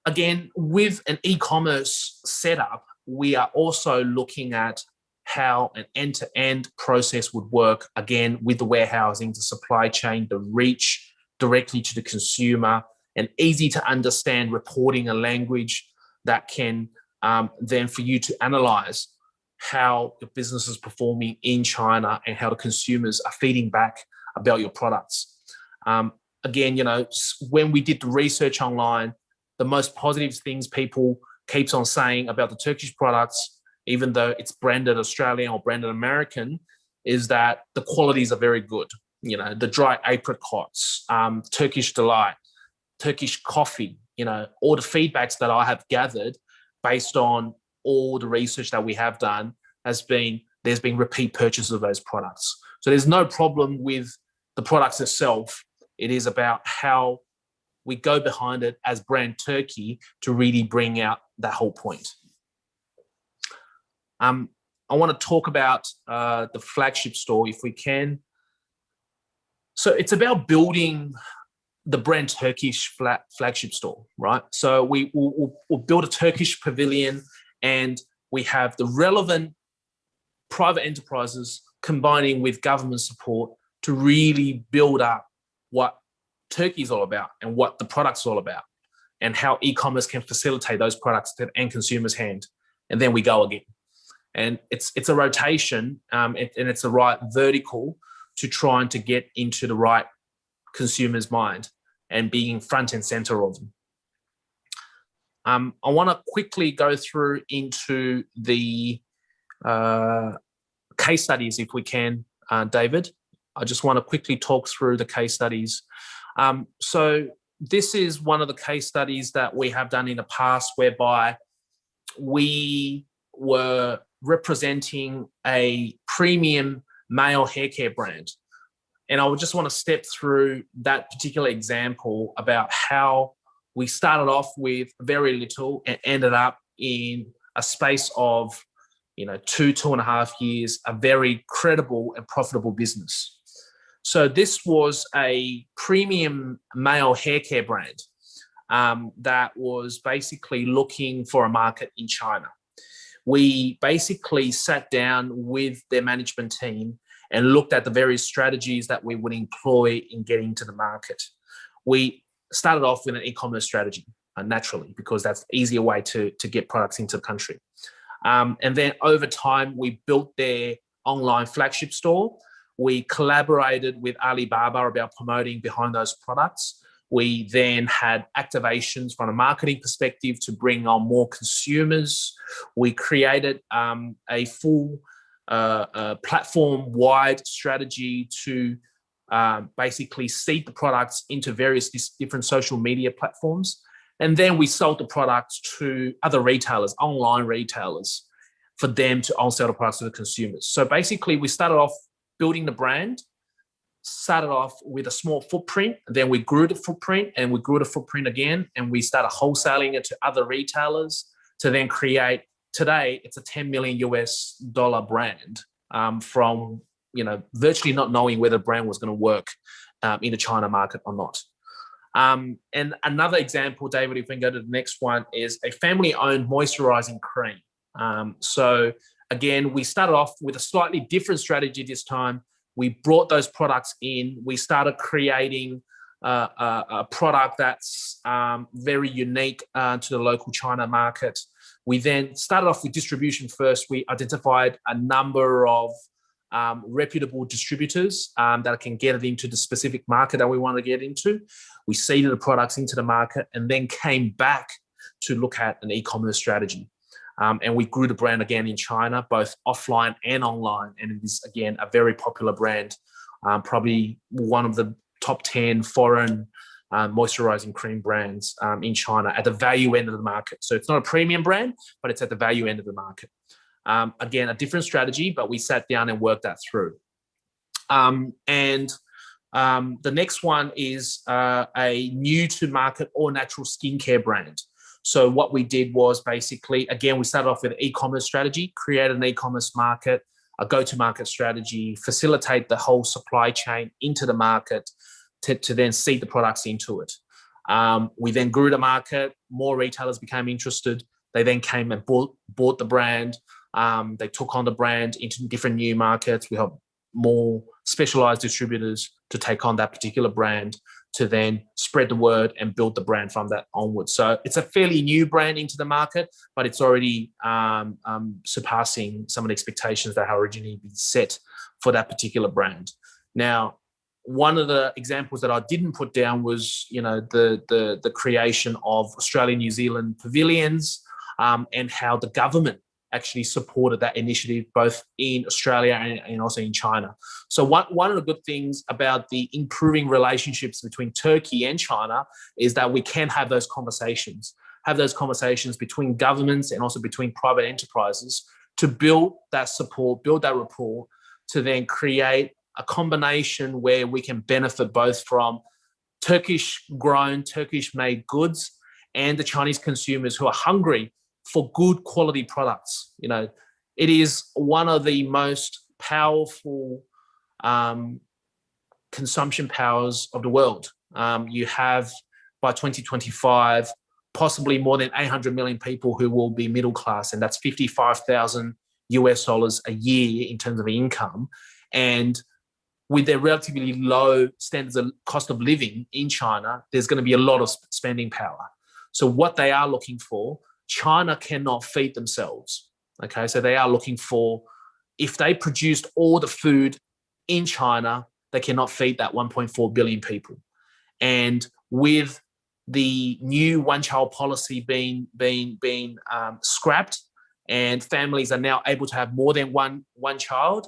C: Again, with an e-commerce setup, we are also looking at how an end-to-end process would work, again, with the warehousing, the supply chain, the reach directly to the consumer, and easy to understand reporting, a language that can then for you to analyze how your business is performing in China and how the consumers are feeding back about your products. Again, you know, when we did the research online, the most positive things people keeps on saying about the Turkish products, even though it's branded Australian or branded American, is that the qualities are very good. You know, the dry apricots, Turkish delight, Turkish coffee, you know, all the feedbacks that I have gathered based on all the research that we have done has been, there's been repeat purchases of those products. So there's no problem with the products itself. It is about how we go behind it as brand Turkey to really bring out that whole point. I want to talk about the flagship store if we can. So it's about building the brand Turkish flagship store, right? So we'll build a Turkish pavilion, and we have the relevant private enterprises combining with government support to really build up what Turkey is all about and what the product's all about, and how e-commerce can facilitate those products to the end consumer's hand. And then we go again. And it's a rotation, and it's the right vertical to trying to get into the right consumer's mind and being front and center of them. I want to quickly go through into the case studies, if we can, David. I just want to quickly talk through the case studies. So this is one of the case studies that we have done in the past, whereby we were representing a premium male hair care brand. And I would just want to step through that particular example about how we started off with very little and ended up in a space of, you know, 2.5 years, a very credible and profitable business. So this was a premium male hair care brand that was basically looking for a market in China. We basically sat down with their management team and looked at the various strategies that we would employ in getting to the market. We started off with an e-commerce strategy, naturally, because that's the easier way to get products into the country. And then over time, we built their online flagship store. We collaborated with Alibaba about promoting behind those products. We then had activations from a marketing perspective to bring on more consumers. We created a full platform-wide strategy to basically seed the products into various different social media platforms. And then we sold the products to other retailers, online retailers, for them to on-sell the products to the consumers. So basically, we started off building the brand, started off with a small footprint, then we grew the footprint, and we grew the footprint again, and we started wholesaling it to other retailers to then create, today, it's a $10 million brand from, you know, virtually not knowing whether the brand was going to work in the China market or not. And another example, David, if we can go to the next one, is a family-owned moisturizing cream. So again, we started off with a slightly different strategy this time. We brought those products in. We started creating a product that's very unique to the local China market. We then started off with distribution first. We identified a number of reputable distributors that can get it into the specific market that we want to get into. We seeded the products into the market and then came back to look at an e-commerce strategy. And we grew the brand again in China, both offline and online. And it is, again, a very popular brand, probably one of the top 10 foreign moisturizing cream brands in China at the value end of the market. So it's not a premium brand, but it's at the value end of the market. Again, a different strategy, but we sat down and worked that through. The next one is a new to market all natural skincare brand. So what we did was basically, again, we started off with an e-commerce strategy, create an e-commerce market, a go-to-market strategy, facilitate the whole supply chain into the market to then seed the products into it. We then grew the market, more retailers became interested. They then came and bought the brand. They took on the brand into different new markets. We have more specialized distributors to take on that particular brand to then spread the word and build the brand from that onwards. So it's a fairly new brand into the market, but it's already surpassing some of the expectations that had originally been set for that particular brand. Now, one of the examples that I didn't put down was, the creation of Australia, New Zealand pavilions, and how the government actually supported that initiative both in Australia and also in China. So one of the good things about the improving relationships between Turkey and China is that we can have those conversations between governments and also between private enterprises to build that support, build that rapport, to then create a combination where we can benefit both from Turkish-grown, Turkish-made goods and the Chinese consumers who are hungry for good quality products. It is one of the most powerful consumption powers of the world. You have, by 2025, possibly more than 800 million people who will be middle class, and that's $55,000 a year in terms of income. And with their relatively low standards of cost of living in China, there's going to be a lot of spending power. So what they are looking for, China cannot feed themselves. Okay, so they are looking for, if they produced all the food in China, they cannot feed that 1.4 billion people. And with the new one-child policy being scrapped, and families are now able to have more than one child,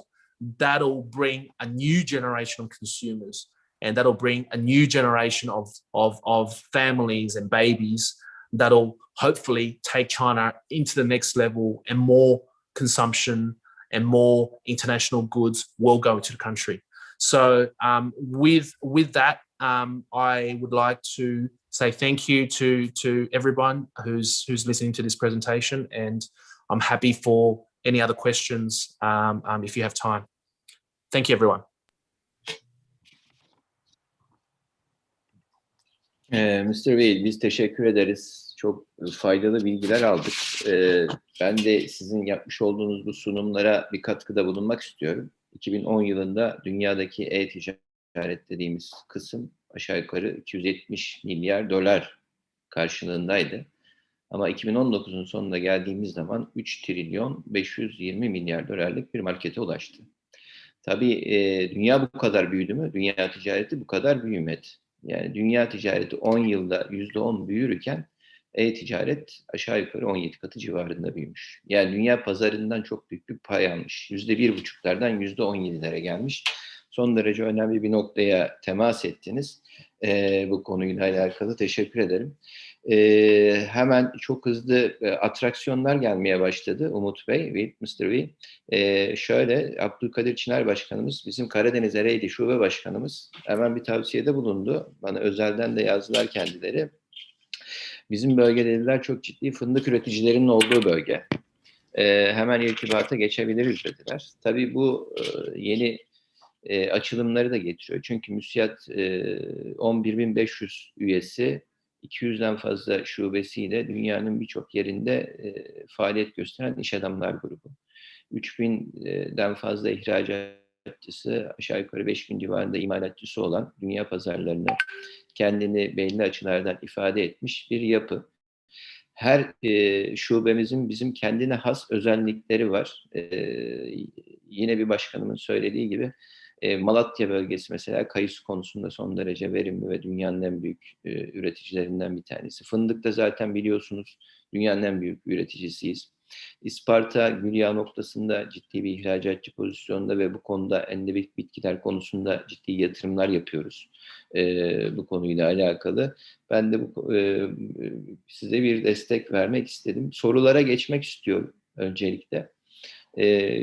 C: that'll bring a new generation of consumers, and that'll bring a new generation of families and babies that'll hopefully take China into the next level, and more consumption and more international goods will go into the country. So with that, I would like to say thank you to everyone who's listening to this presentation, and I'm happy for any other questions if you have time. Thank you, everyone.
A: Mr. Bey, biz teşekkür ederiz. Çok faydalı bilgiler aldık. Ben de sizin yapmış olduğunuz bu sunumlara bir katkıda bulunmak istiyorum. 2010 yılında dünyadaki e-ticaret dediğimiz kısım aşağı yukarı 270 milyar dolar karşılığındaydı. Ama 2019'un sonuna geldiğimiz zaman 3 trilyon 520 milyar dolarlık bir markete ulaştı. Tabii dünya bu kadar büyüdü mü? Dünya ticareti bu kadar büyümedi. Yani dünya ticareti 10 yılda %10 büyürken e-ticaret aşağı yukarı 17 katı civarında büyümüş. Yani dünya pazarından çok büyük bir pay almış. %1,5'lardan %17'lere gelmiş. Son derece önemli bir noktaya temas ettiniz. Bu konuyla alakalı teşekkür ederim. Hemen çok hızlı atraksiyonlar gelmeye başladı Umut Bey, Mr. V. Şöyle, Abdülkadir Çınar Başkanımız, bizim Karadeniz Ereğli Şube Başkanımız hemen bir tavsiyede bulundu. Bana özelden de yazdılar kendileri. Bizim bölge dediler çok ciddi fındık üreticilerinin olduğu bölge. Hemen irtibata geçebiliriz dediler. Tabii bu yeni açılımları da getiriyor. Çünkü MÜSİAD 11.500 üyesi, 200'den fazla şubesiyle dünyanın birçok yerinde faaliyet gösteren iş adamlar grubu. 3.000'den fazla ihracatçısı, aşağı yukarı 5.000 civarında imalatçısı olan dünya pazarlarını kendini belli açılardan ifade etmiş bir yapı. Her şubemizin bizim kendine has özellikleri var. Yine bir başkanımın söylediği gibi Malatya bölgesi mesela kayısı konusunda son derece verimli ve dünyanın en büyük üreticilerinden bir tanesi. Fındıkta zaten biliyorsunuz dünyanın en büyük üreticisiyiz. İsparta gül yağı noktasında ciddi bir ihracatçı pozisyonda ve bu konuda endemik bitkiler konusunda ciddi yatırımlar yapıyoruz bu konuyla alakalı. Ben de size bir destek vermek istedim. Sorulara geçmek istiyorum öncelikle.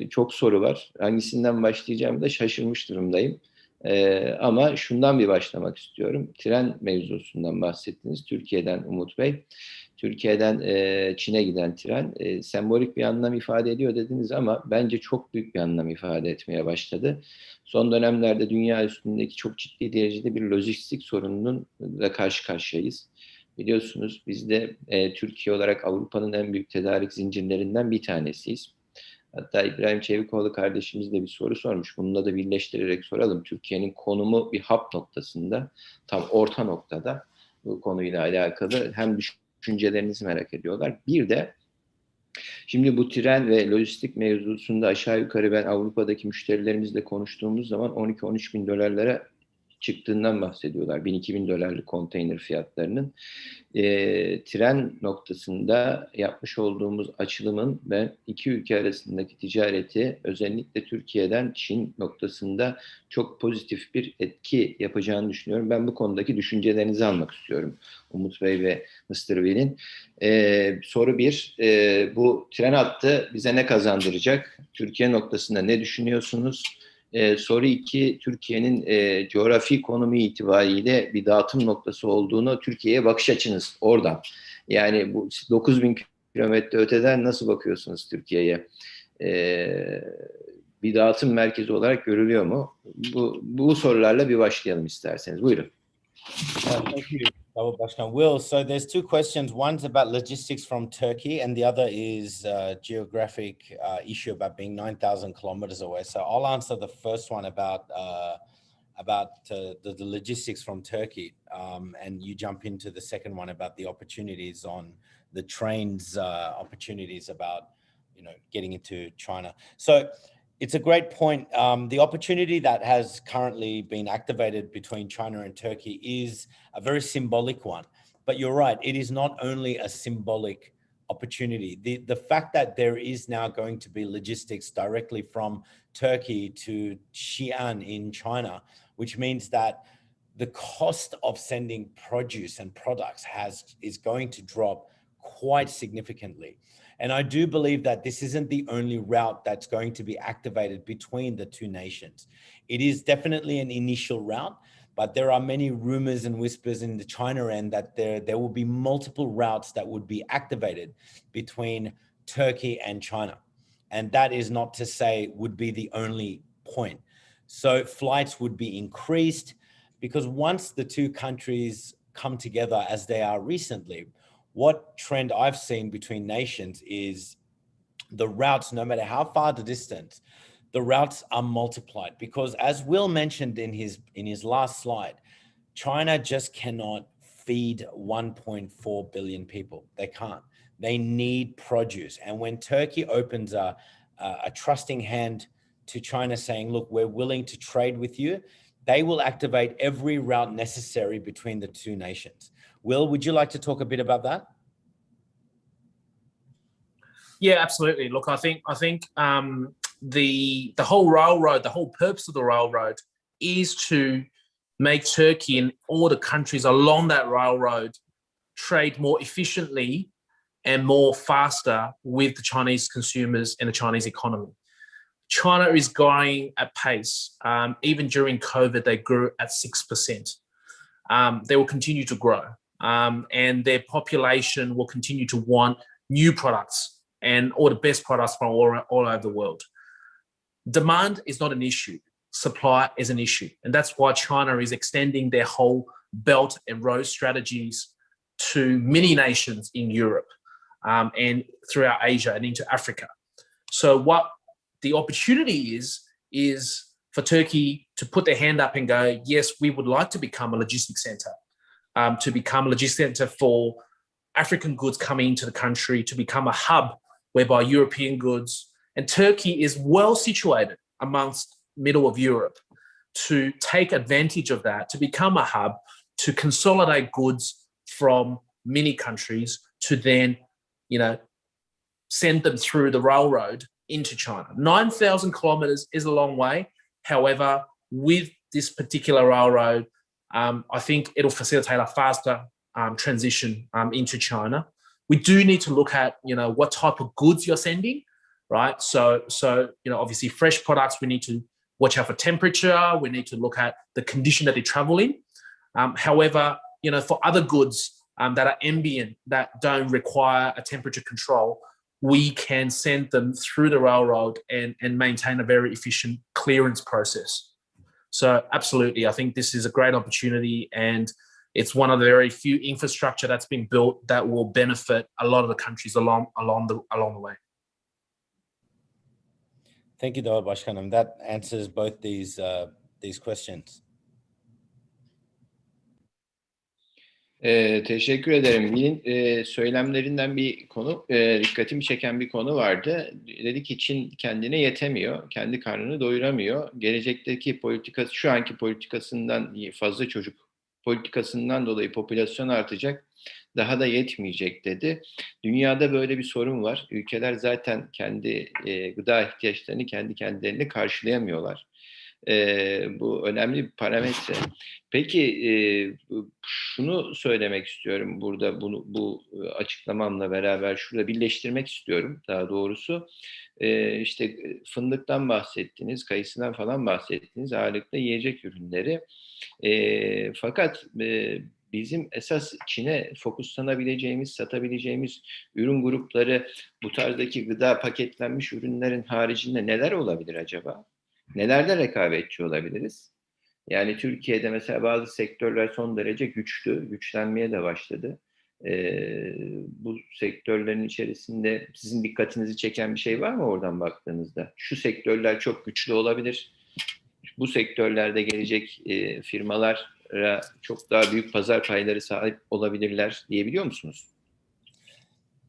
A: Çok soru var. Hangisinden başlayacağımı da şaşırmış durumdayım. Ama şundan bir başlamak istiyorum. Tren mevzusundan bahsettiniz. Türkiye'den Umut Bey. Türkiye'den Çin'e giden tren sembolik bir anlam ifade ediyor dediniz ama bence çok büyük bir anlam ifade etmeye başladı. Son dönemlerde dünya üstündeki çok ciddi derecede bir lojistik sorununla karşı karşıyayız. Biliyorsunuz biz de Türkiye olarak Avrupa'nın en büyük tedarik zincirlerinden bir tanesiyiz. Hatta İbrahim Çevikoğlu kardeşimiz de bir soru sormuş. Bununla da birleştirerek soralım. Türkiye'nin konumu bir hub noktasında, tam orta noktada bu konuyla alakalı hem düşüncelerinizi merak ediyorlar. Bir de şimdi bu tren ve lojistik mevzusunda aşağı yukarı ben Avrupa'daki müşterilerimizle konuştuğumuz zaman 12-13 bin dolarlara çıktığından bahsediyorlar. 1000-2000 dolarlık konteyner fiyatlarının. Tren noktasında yapmış olduğumuz açılımın ve iki ülke arasındaki ticareti özellikle Türkiye'den Çin noktasında çok pozitif bir etki yapacağını düşünüyorum. Ben bu konudaki düşüncelerinizi almak istiyorum Umut Bey ve Mr. Will'in. Soru 1, bu tren hattı bize ne kazandıracak? Türkiye noktasında ne düşünüyorsunuz? Soru 2, Türkiye'nin coğrafi konumu itibariyle bir dağıtım noktası olduğunu, Türkiye'ye bakış açınız oradan. Yani bu 9.000 kilometre öteden nasıl bakıyorsunuz Türkiye'ye? Bir dağıtım merkezi olarak görülüyor mu? Bu sorularla bir başlayalım isterseniz. Buyurun.
B: Thank you, Davut Başkan. Will, so there's two questions. One's about logistics from Turkey, and the other is geographic issue about being 9,000 kilometers away. So I'll answer the first one about the logistics from Turkey, and you jump into the second one about the opportunities on the trains, opportunities about getting into China. So it's a great point. The opportunity that has currently been activated between China and Turkey is a very symbolic one. But you're right, it is not only a symbolic opportunity. The fact that there is now going to be logistics directly from Turkey to Xi'an in China, which means that the cost of sending produce and products is going to drop quite significantly. And I do believe that this isn't the only route that's going to be activated between the two nations. It is definitely an initial route, but there are many rumors and whispers in the China end that there will be multiple routes that would be activated between Turkey and China. And that is not to say would be the only point. So flights would be increased because once the two countries come together as they are recently, what trend I've seen between nations is the routes, no matter how far the distance, the routes are multiplied because as Will mentioned in his last slide, China just cannot feed 1.4 billion people. They can't. They need produce. And when Turkey opens a trusting hand to China saying, look, we're willing to trade with you, they will activate every route necessary between the two nations. Will, would you like to talk a bit about that?
C: Yeah, absolutely. Look, I think the whole railroad, the whole purpose of the railroad is to make Turkey and all the countries along that railroad trade more efficiently and more faster with the Chinese consumers and the Chinese economy. China is growing at pace. Even during COVID, they grew at 6%. They will continue to grow. And their population will continue to want new products and all the best products from all over the world. Demand is not an issue. Supply is an issue. And that's why China is extending their whole Belt and Road strategies to many nations in Europe and throughout Asia and into Africa. So what the opportunity is for Turkey to put their hand up and go, yes, we would like to become a logistics center. To become a logistics center for African goods coming into the country, to become a hub whereby European goods, and Turkey is well situated amongst middle of Europe. to take advantage of that, to become a hub, to consolidate goods from many countries, to then, send them through the railroad into China. 9,000 kilometers is a long way. However, with this particular railroad, I think it'll facilitate a faster transition into China. We do need to look at, what type of goods you're sending, right? So obviously fresh products, we need to watch out for temperature. We need to look at the condition that they travel in. However, for other goods that are ambient, that don't require a temperature control, we can send them through the railroad and maintain a very efficient clearance process. So absolutely, I think this is a great opportunity, and it's one of the very few infrastructure that's been built that will benefit a lot of the countries along the way.
B: Thank you, David Başkanım. That answers both these questions.
A: Teşekkür ederim. Will'in söylemlerinden bir konu, dikkatimi çeken bir konu vardı. Dedi ki Çin kendine yetemiyor, kendi karnını doyuramıyor. Gelecekteki politikası, şu anki politikasından fazla çocuk politikasından dolayı popülasyon artacak, daha da yetmeyecek dedi. Dünyada böyle bir sorun var. Ülkeler zaten kendi gıda ihtiyaçlarını kendi kendilerine karşılayamıyorlar. Bu önemli bir parametre. Peki şunu söylemek istiyorum burada, bu açıklamamla beraber şurada birleştirmek istiyorum daha doğrusu. İşte fındıktan bahsettiniz, kayısından falan bahsettiniz, ağırlıklı yiyecek ürünleri. Fakat bizim esas Çin'e fokuslanabileceğimiz, satabileceğimiz ürün grupları, bu tarzdaki gıda paketlenmiş ürünlerin haricinde neler olabilir acaba? Nelerde rekabetçi olabiliriz? Yani Türkiye'de mesela bazı sektörler son derece güçlü, güçlenmeye de başladı. Bu sektörlerin içerisinde sizin dikkatinizi çeken bir şey var mı oradan baktığınızda? Şu sektörler çok güçlü olabilir. Bu sektörlerde gelecek firmalara çok daha büyük pazar payları sahip olabilirler diyebiliyor musunuz?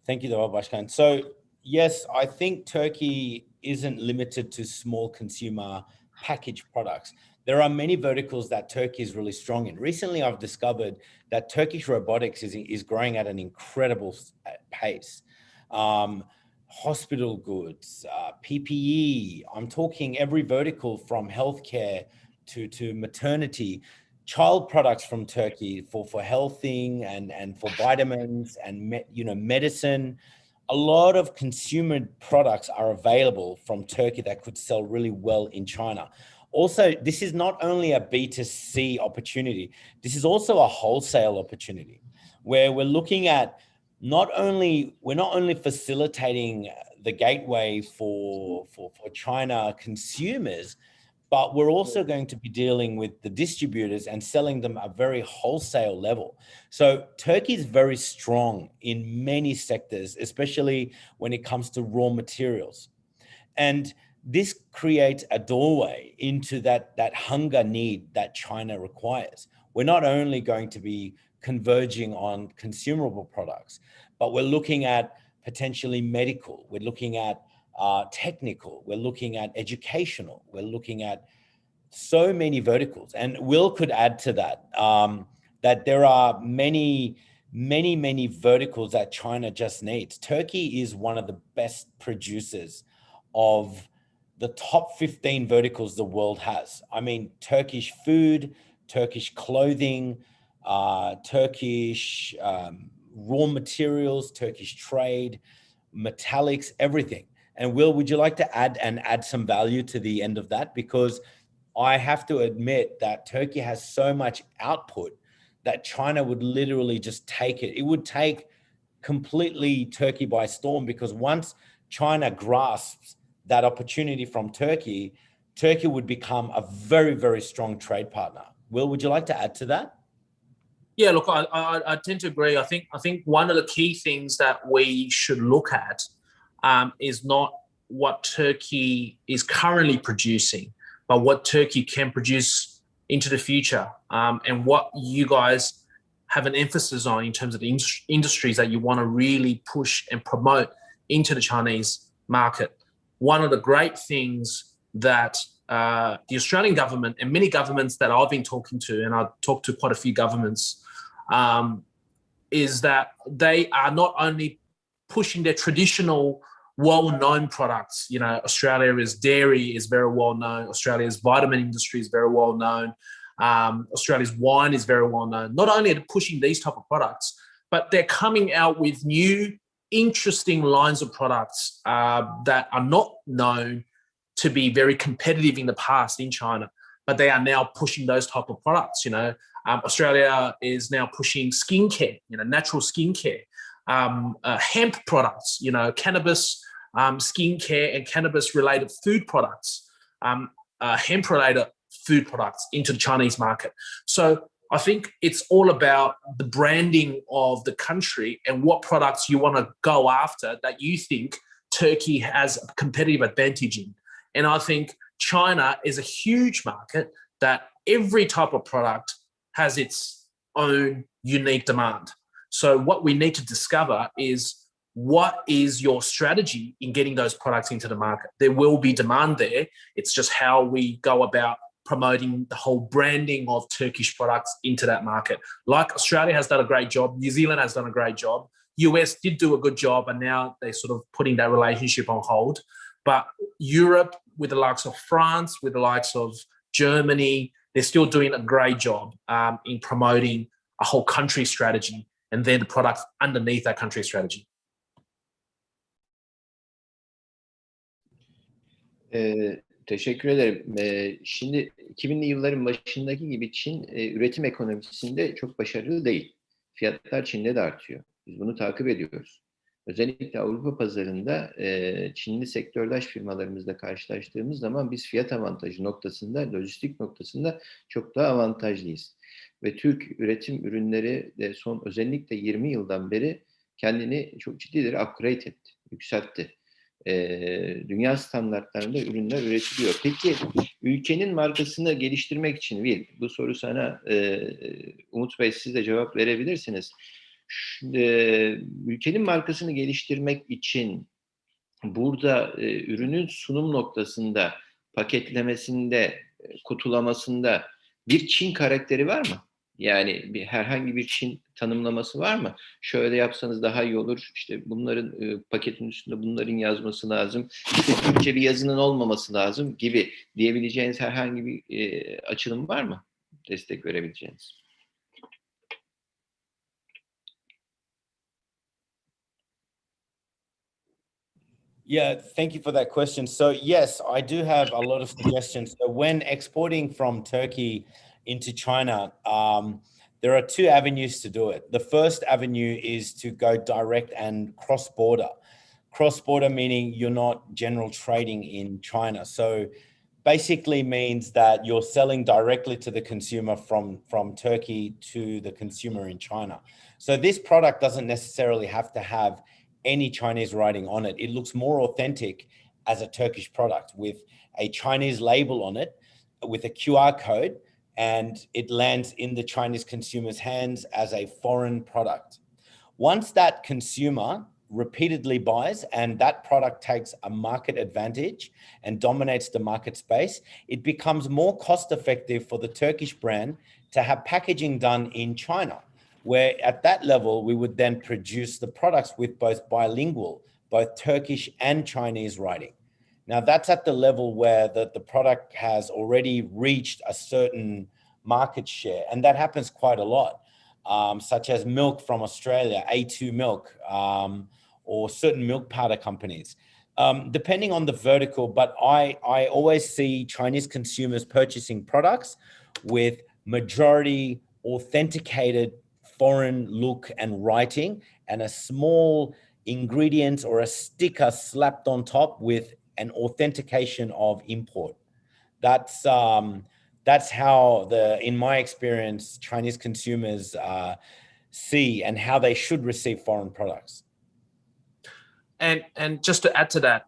B: Thank you, David Başkan. So, yes, I think Turkey isn't limited to small consumer packaged products. There are many verticals that Turkey is really strong in. Recently, I've discovered that Turkish robotics is growing at an incredible pace. Hospital goods, PPE, I'm talking every vertical from healthcare to maternity, child products from Turkey for healthing and for vitamins and medicine. A lot of consumer products are available from Turkey that could sell really well in China. Also, this is not only a B2C opportunity, this is also a wholesale opportunity where we're looking at we're not only facilitating the gateway for China consumers, but we're also going to be dealing with the distributors and selling them at a very wholesale level. So Turkey is very strong in many sectors, especially when it comes to raw materials. And this creates a doorway into that hunger need that China requires. We're not only going to be converging on consumable products, but we're looking at potentially medical, we're looking at technical, we're looking at educational, we're looking at so many verticals. And Will could add to that, that there are many verticals that China just needs. Turkey is one of the best producers of the top 15 verticals the world has. I mean, Turkish food, Turkish clothing, Turkish raw materials, Turkish trade, metallics, everything. And Will, would you like to add some value to the end of that? Because I have to admit that Turkey has so much output that China would literally just take it. It would take completely Turkey by storm, because once China grasps that opportunity from Turkey, Turkey would become a very, very strong trade partner. Will, would you like to add to that?
C: Yeah, look, I tend to agree. I think one of the key things that we should look at is not what Turkey is currently producing, but what Turkey can produce into the future, and what you guys have an emphasis on in terms of the industries that you want to really push and promote into the Chinese market. One of the great things that the Australian government and many governments that I've been talking to, and I've talked to quite a few governments, is that they are not only pushing their traditional well-known products. You know, Australia's dairy is very well-known. Australia's vitamin industry is very well-known. Australia's wine is very well-known. Not only are they pushing these type of products, but they're coming out with new, interesting lines of products that are not known to be very competitive in the past in China, but they are now pushing those type of products. You know, Australia is now pushing skincare, you know, natural skincare, hemp products, you know, cannabis skincare and cannabis-related food products, hemp-related food products into the Chinese market. So I think it's all about the branding of the country and what products you want to go after that you think Turkey has a competitive advantage in. And I think China is a huge market that every type of product has its own unique demand. So what we need to discover is, what is your strategy in getting those products into the market? There will be demand there. It's just how we go about promoting the whole branding of Turkish products into that market. Like Australia has done a great job. New Zealand has done a great job. US did do a good job, and now they're sort of putting that relationship on hold. But Europe, with the likes of France, with the likes of Germany, they're still doing a great job in promoting a whole country strategy and then the products underneath that country strategy.
A: Teşekkür ederim. Şimdi 2000'li yılların başındaki gibi Çin üretim ekonomisinde çok başarılı değil. Fiyatlar Çin'de de artıyor. Biz bunu takip ediyoruz. Özellikle Avrupa pazarında Çinli sektördaş firmalarımızla karşılaştığımız zaman biz fiyat avantajı noktasında, lojistik noktasında çok daha avantajlıyız. Ve Türk üretim ürünleri de son özellikle 20 yıldan beri kendini çok ciddi upgrade etti, yükseltti. Dünya standartlarında ürünler üretiliyor. Peki ülkenin markasını geliştirmek için Will, bu soru sana Umut Bey, siz de cevap verebilirsiniz. Ülkenin markasını geliştirmek için burada ürünün sunum noktasında, paketlemesinde, kutulamasında bir Çin karakteri var mı? Yani herhangi bir Çin tanımlaması var mı? Şöyle yapsanız daha iyi olur. İşte bunların paketin üstünde bunların yazması lazım. İşte Türkçe bir yazının olmaması lazım gibi diyebileceğiniz herhangi bir açılım var mı? Destek verebileceğiniz.
B: Yeah, thank you for that question. So yes, I do have a lot of suggestions. So when exporting from Turkey into China, there are two avenues to do it. The first avenue is to go direct and cross-border. Cross-border meaning you're not general trading in China. So basically means that you're selling directly to the consumer from Turkey to the consumer in China. So this product doesn't necessarily have to have any Chinese writing on it. It looks more authentic as a Turkish product with a Chinese label on it, with a QR code, and it lands in the Chinese consumer's hands as a foreign product. Once that consumer repeatedly buys and that product takes a market advantage and dominates the market space, it becomes more cost effective for the Turkish brand to have packaging done in China, where at that level, we would then produce the products with both bilingual, both Turkish and Chinese writing. Now that's at the level where the product has already reached a certain market share. And that happens quite a lot, such as milk from Australia, A2 milk, or certain milk powder companies. Depending on the vertical, but I always see Chinese consumers purchasing products with majority authenticated foreign look and writing, and a small ingredient or a sticker slapped on top with an authentication of import. That's how in my experience, Chinese consumers see and how they should receive foreign products.
C: And just to add to that,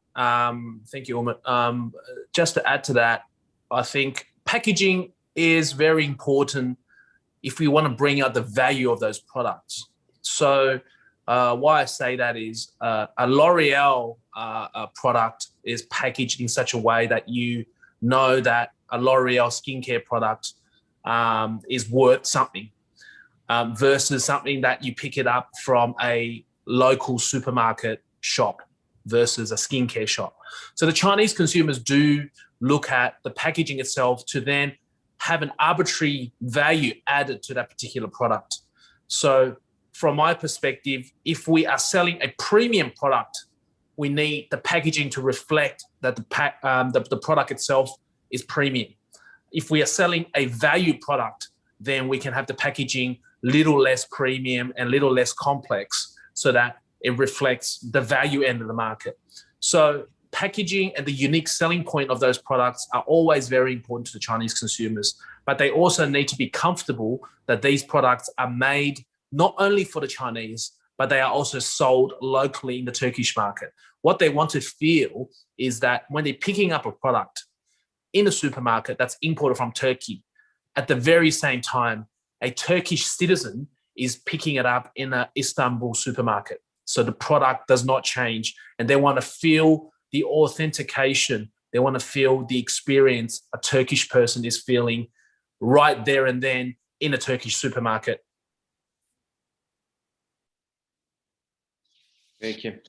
C: thank you, Umut. Just to add to that, I think packaging is very important if we want to bring out the value of those products. So why I say that is a L'Oreal product is packaged in such a way that you know that a L'Oreal skincare product is worth something versus something that you pick it up from a local supermarket shop versus a skincare shop. So the Chinese consumers do look at the packaging itself to then have an arbitrary value added to that particular product. So from my perspective, if we are selling a premium product, we need the packaging to reflect that the product itself is premium. If we are selling a value product, then we can have the packaging little less premium and little less complex so that it reflects the value end of the market. So packaging and the unique selling point of those products are always very important to the Chinese consumers, but they also need to be comfortable that these products are made not only for the Chinese, but they are also sold locally in the Turkish market. What they want to feel is that when they're picking up a product in a supermarket that's imported from Turkey, at the very same time, a Turkish citizen is picking it up in an Istanbul supermarket. So the product does not change, and they want to feel the authentication. They want to feel the experience a Turkish person is feeling right there and then in a Turkish supermarket.
A: Peki.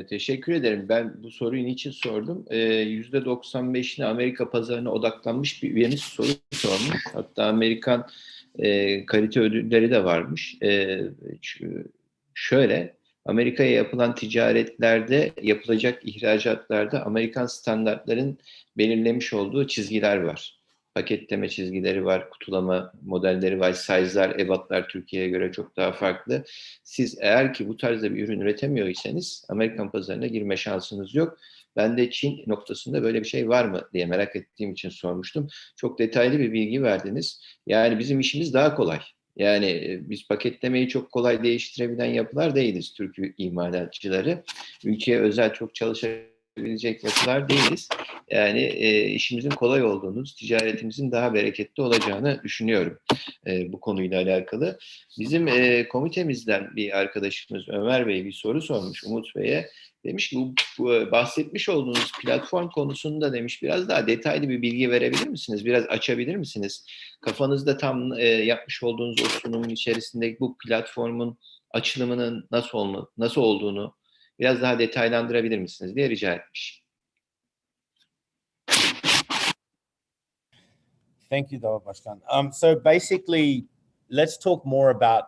A: Teşekkür ederim. Ben bu soruyu niçin sordum? %95'ine Amerika pazarına odaklanmış bir üyemiz soru sormuş. Hatta Amerikan kalite ödülleri de varmış. Şöyle, Amerika'ya yapılan ticaretlerde, yapılacak ihracatlarda Amerikan standartların belirlemiş olduğu çizgiler var. Paketleme çizgileri var, kutulama modelleri var, size'lar, ebatlar Türkiye'ye göre çok daha farklı. Siz eğer ki bu tarzda bir ürün üretemiyorsanız Amerikan pazarına girme şansınız yok. Ben de Çin noktasında böyle bir şey var mı diye merak ettiğim için sormuştum. Çok detaylı bir bilgi verdiniz. Yani bizim işimiz daha kolay. Yani biz paketlemeyi çok kolay değiştirebilen yapılar değiliz Türk imalatçıları. Ülkeye özel çok çalışabilecek yapılar değiliz. Yani işimizin kolay olduğunu, ticaretimizin daha bereketli olacağını düşünüyorum bu konuyla alakalı. Bizim komitemizden bir arkadaşımız Ömer Bey bir soru sormuş Umut Bey'e. Demiş ki bu bahsetmiş olduğunuz platform konusunda demiş biraz daha detaylı bir bilgi verebilir misiniz? Biraz açabilir misiniz? Kafanızda tam yapmış olduğunuz o sunumun içerisindeki bu platformun açılımının nasıl olduğunu biraz daha detaylandırabilir misiniz diye rica etmiş.
B: Thank you, David Başkan. So basically, let's talk more about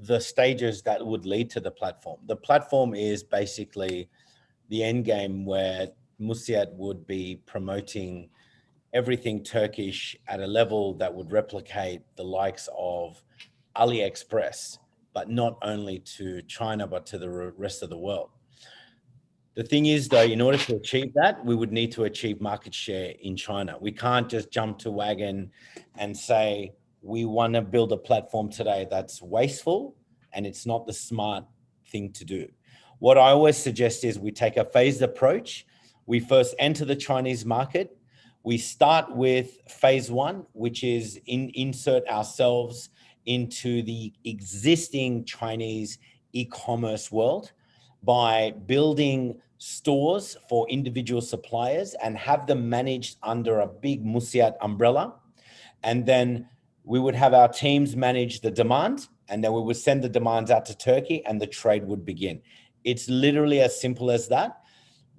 B: the stages that would lead to the platform. The platform is basically the end game where MÜSİAD would be promoting everything Turkish at a level that would replicate the likes of AliExpress, but not only to China, but to the rest of the world. The thing is, though, in order to achieve that, we would need to achieve market share in China. We can't just jump to wagon and say, we want to build a platform today that's wasteful and it's not the smart thing to do. What I always suggest is we take a phased approach. We first enter the Chinese market. We start with phase one, which is insert ourselves into the existing Chinese e-commerce world by building stores for individual suppliers and have them managed under a big MÜSİAD umbrella. And then we would have our teams manage the demand, and then we would send the demands out to Turkey and the trade would begin. It's literally as simple as that.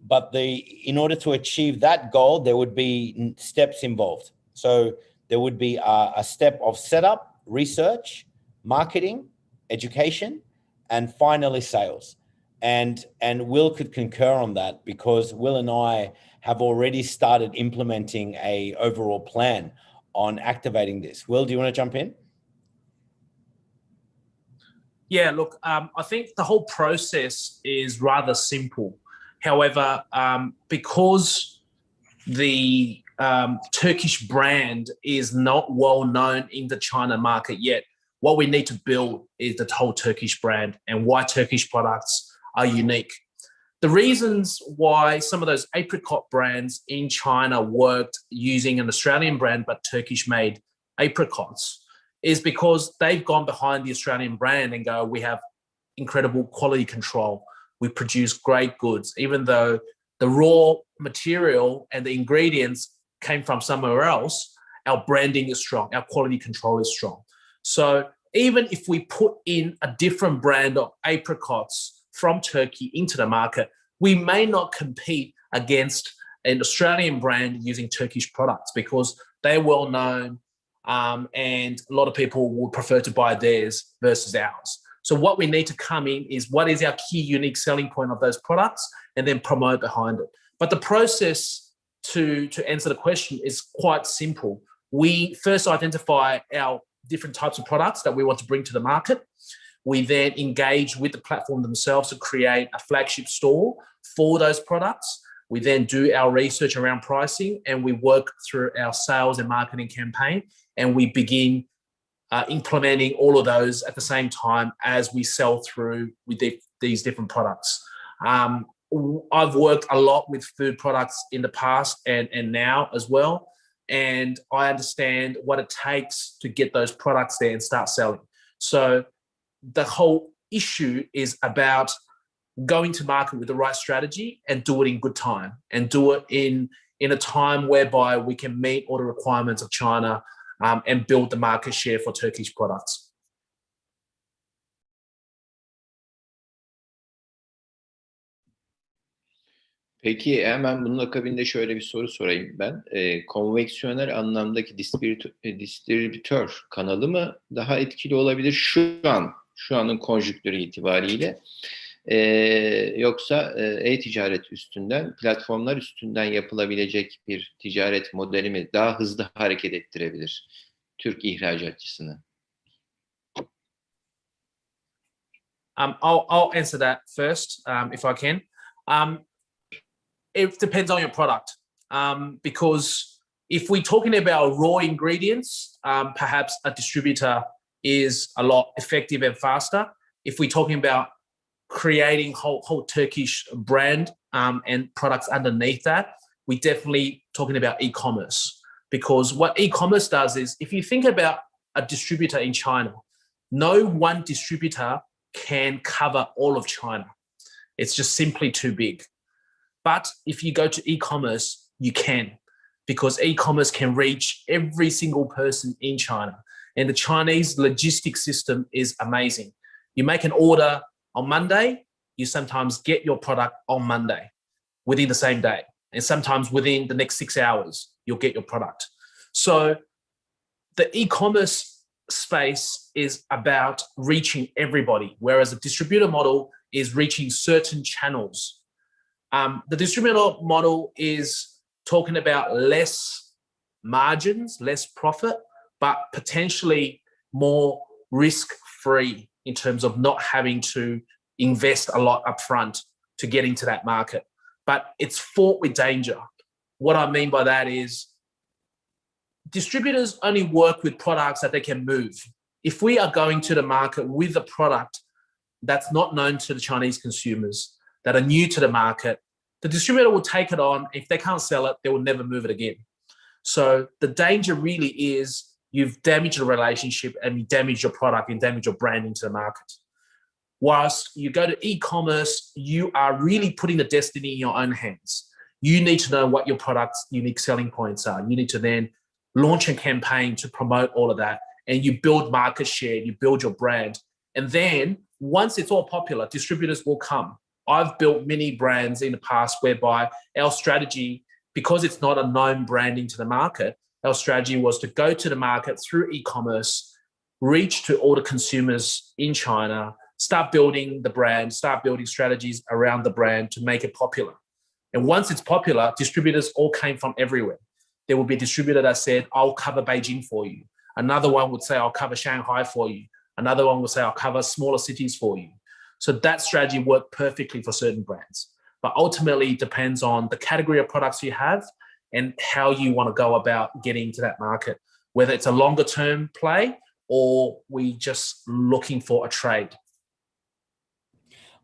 B: But in order to achieve that goal, there would be steps involved. So there would be a step of setup, research, marketing, education, and finally sales. And Will could concur on that because Will and I have already started implementing an overall plan on activating this. Will, do you want to jump in?
C: Yeah, look, I think the whole process is rather simple. However, because the Turkish brand is not well known in the China market yet, what we need to build is the whole Turkish brand and why Turkish products are unique. The reasons why some of those apricot brands in China worked using an Australian brand but Turkish-made apricots is because they've gone behind the Australian brand and go, we have incredible quality control. We produce great goods, even though the raw material and the ingredients came from somewhere else, our branding is strong, our quality control is strong. So even if we put in a different brand of apricots from Turkey into the market, we may not compete against an Australian brand using Turkish products because they're well known, and a lot of people would prefer to buy theirs versus ours. So what we need to come in is what is our key unique selling point of those products and then promote behind it. But the process to answer the question is quite simple. We first identify our different types of products that we want to bring to the market. We then engage with the platform themselves to create a flagship store for those products. We then do our research around pricing and we work through our sales and marketing campaign, and we begin implementing all of those at the same time as we sell through with these different products. I've worked a lot with food products in the past and now as well, and I understand what it takes to get those products there and start selling. So the whole issue is about going to market with the right strategy and do it in good time and do it in a time whereby we can meet all the requirements of China and build the market share for Turkish products.
A: Peki hemen bunun akabinde şöyle bir soru sorayım ben. Konveksiyonel anlamdaki distribütör kanalı mı daha etkili olabilir şu anın konjüktürü itibariyle? Yoksa e-ticaret üstünden, platformlar üstünden yapılabilecek bir ticaret modeli mi daha hızlı hareket ettirebilir Türk ihracatçısını?
C: I'll answer that first, if I can. It depends on your product, because if we're talking about raw ingredients, perhaps a distributor is a lot effective and faster. If we're talking about creating whole Turkish brand and products underneath that, we're definitely talking about e-commerce, because what e-commerce does is, if you think about a distributor in China, no one distributor can cover all of China. It's just simply too big. But if you go to e-commerce, you can, because e-commerce can reach every single person in China. And the Chinese logistics system is amazing. You make an order on Monday, you sometimes get your product on Monday within the same day. And sometimes within the next 6 hours, you'll get your product. So the e-commerce space is about reaching everybody, whereas the distributor model is reaching certain channels. The distributor model is talking about less margins, less profit, but potentially more risk-free in terms of not having to invest a lot upfront to get into that market. But it's fraught with danger. What I mean by that is distributors only work with products that they can move. If we are going to the market with a product that's not known to the Chinese consumers, that are new to the market, the distributor will take it on. If they can't sell it, they will never move it again. So the danger really is you've damaged the relationship and you damage your product and damage your brand into the market. Whilst you go to e-commerce, you are really putting the destiny in your own hands. You need to know what your product's unique selling points are. You need to then launch a campaign to promote all of that, and you build market share, you build your brand. And then once it's all popular, distributors will come. I've built many brands in the past whereby our strategy, because it's not a known branding to the market, our strategy was to go to the market through e-commerce, reach to all the consumers in China, start building the brand, start building strategies around the brand to make it popular. And once it's popular, distributors all came from everywhere. There will be a distributor that said, I'll cover Beijing for you. Another one would say, I'll cover Shanghai for you. Another one would say, I'll cover smaller cities for you. So that strategy worked perfectly for certain brands. But ultimately, it depends on the category of products you have and how you want to go about getting into that market, whether it's a longer term play or we just looking for a trade.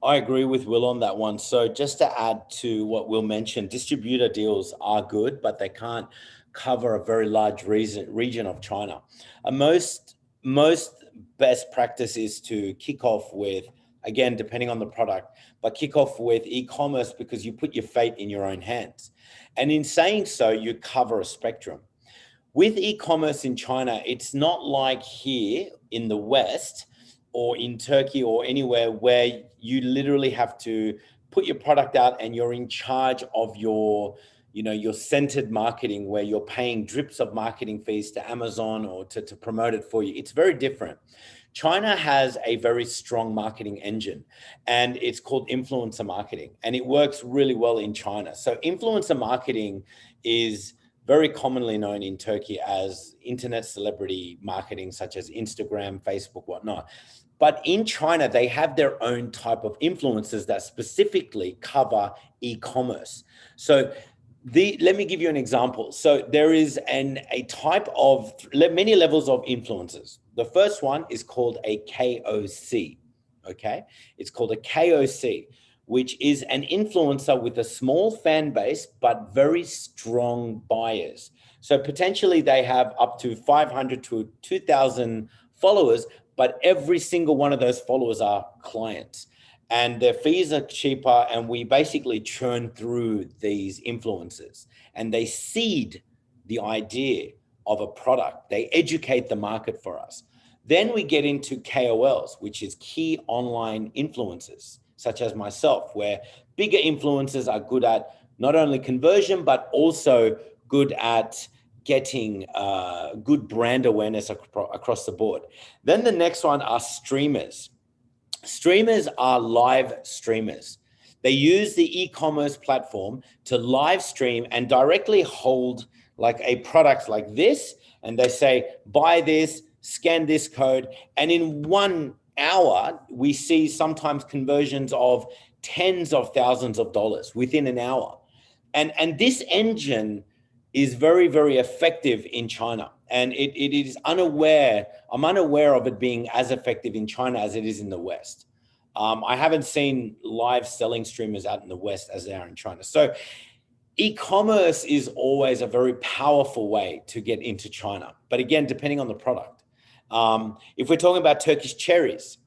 B: I agree with Will on that one. So just to add to what Will mentioned, distributor deals are good, but they can't cover a very large region of China. Most best practice is to kick off with again, depending on the product, but kick off with e-commerce because you put your fate in your own hands. And in saying so, you cover a spectrum. With e-commerce in China, it's not like here in the West or in Turkey or anywhere where you literally have to put your product out and you're in charge of your centered marketing, where you're paying drips of marketing fees to Amazon or to promote it for you. It's very different. China has a very strong marketing engine, and it's called influencer marketing, and it works really well in China. So influencer marketing is very commonly known in Turkey as internet celebrity marketing, such as Instagram, Facebook, whatnot. But in China, they have their own type of influencers that specifically cover e-commerce. So let me give you an example. So there is a type of many levels of influencers. The first one is called a KOC, okay? It's called a KOC, which is an influencer with a small fan base, but very strong buyers. So potentially they have up to 500 to 2,000 followers, but every single one of those followers are clients. And their fees are cheaper, and we basically churn through these influencers, and they seed the idea of a product. They educate the market for us. Then we get into KOLs, which is key online influencers, such as myself, where bigger influencers are good at not only conversion, but also good at getting good brand awareness across the board. Then the next one are streamers. Streamers are live streamers. They use the e-commerce platform to live stream and directly hold like a product like this. And they say, buy this, scan this code. And in 1 hour, we see sometimes conversions of tens of thousands of dollars within an hour. And this engine is very, very effective in China. And I'm unaware of it being as effective in China as it is in the West. I haven't seen live selling streamers out in the West as they are in China. So e-commerce is always a very powerful way to get into China. But again, depending on the product. If we're talking about Turkish cherries,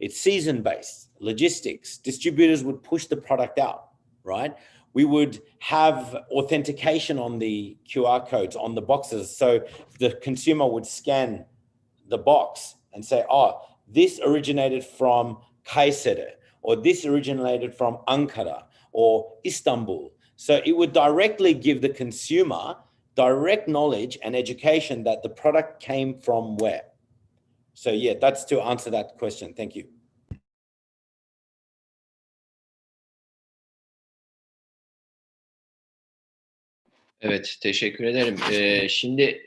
B: it's season-based, logistics. Distributors would push the product out, right? We would have authentication on the QR codes on the boxes. So the consumer would scan the box and say, oh, this originated from Kayseri, or this originated from Ankara or Istanbul. So it would directly give the consumer direct knowledge and education that the product came from where. So yeah, that's to answer that question. Thank you.
A: Evet, teşekkür ederim. Şimdi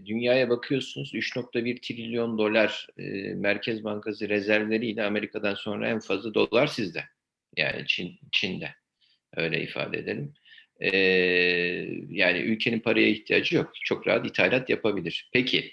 A: dünyaya bakıyorsunuz, 3,1 trilyon dolar Merkez Bankası rezervleriyle Amerika'dan sonra en fazla dolar sizde. Yani Çin'de. Öyle ifade edelim. Yani ülkenin paraya ihtiyacı yok. Çok rahat ithalat yapabilir. Peki,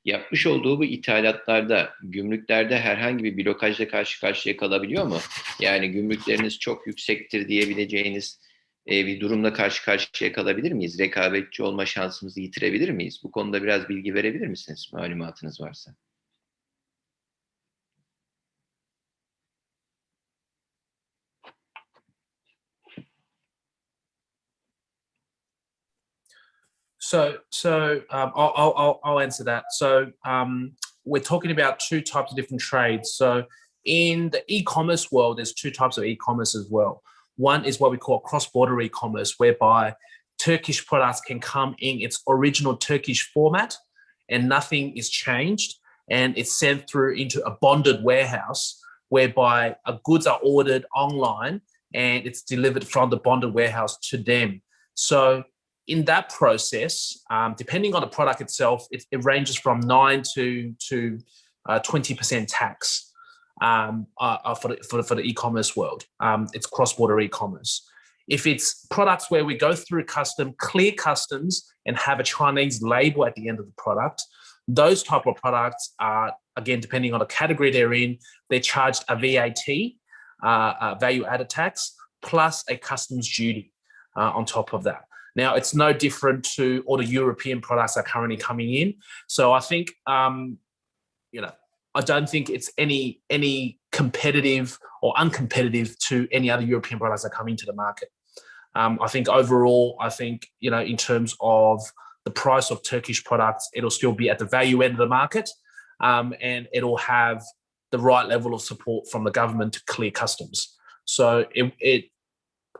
A: yapmış olduğu bu ithalatlarda, gümrüklerde herhangi bir blokajla karşı karşıya kalabiliyor mu? Yani gümrükleriniz çok yüksektir diyebileceğiniz bir durumla karşı karşıya kalabilir miyiz? Rekabetçi olma şansımızı yitirebilir miyiz? Bu konuda biraz bilgi verebilir misiniz? Malumatınız varsa.
C: I'll answer that. So we're talking about two types of different trades. So in the e-commerce world, there's two types of e-commerce as well. One is what we call cross-border e-commerce, whereby Turkish products can come in its original Turkish format and nothing is changed, and it's sent through into a bonded warehouse whereby goods are ordered online and it's delivered from the bonded warehouse to them. So in that process, depending on the product itself, it ranges from 9 to 20% tax for the e-commerce world. It's cross-border e-commerce. If it's products where we go through clear customs and have a Chinese label at the end of the product, those type of products are, again, depending on the category they're in, they're charged a VAT, value added tax, plus a customs duty on top of that. Now, it's no different to all the European products that are currently coming in. So I think, I don't think it's any competitive or uncompetitive to any other European products that come into the market. I think overall, in terms of the price of Turkish products, it'll still be at the value end of the market, and it'll have the right level of support from the government to clear customs. So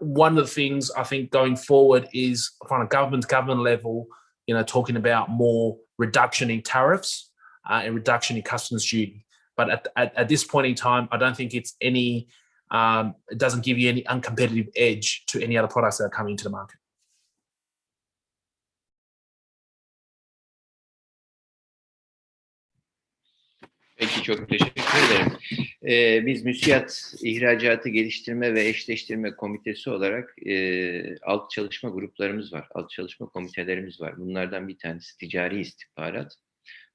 C: one of the things I think going forward is from a government level, talking about more reduction in tariffs and reduction in customs duty. But at this point in time, I don't think it's it doesn't give you any uncompetitive edge to any other products that are coming into the market.
A: Peki, çok teşekkür ederim. Biz MÜSİAD İhracatı Geliştirme ve Eşleştirme Komitesi olarak alt çalışma gruplarımız var, alt çalışma komitelerimiz var. Bunlardan bir tanesi ticari istihbarat.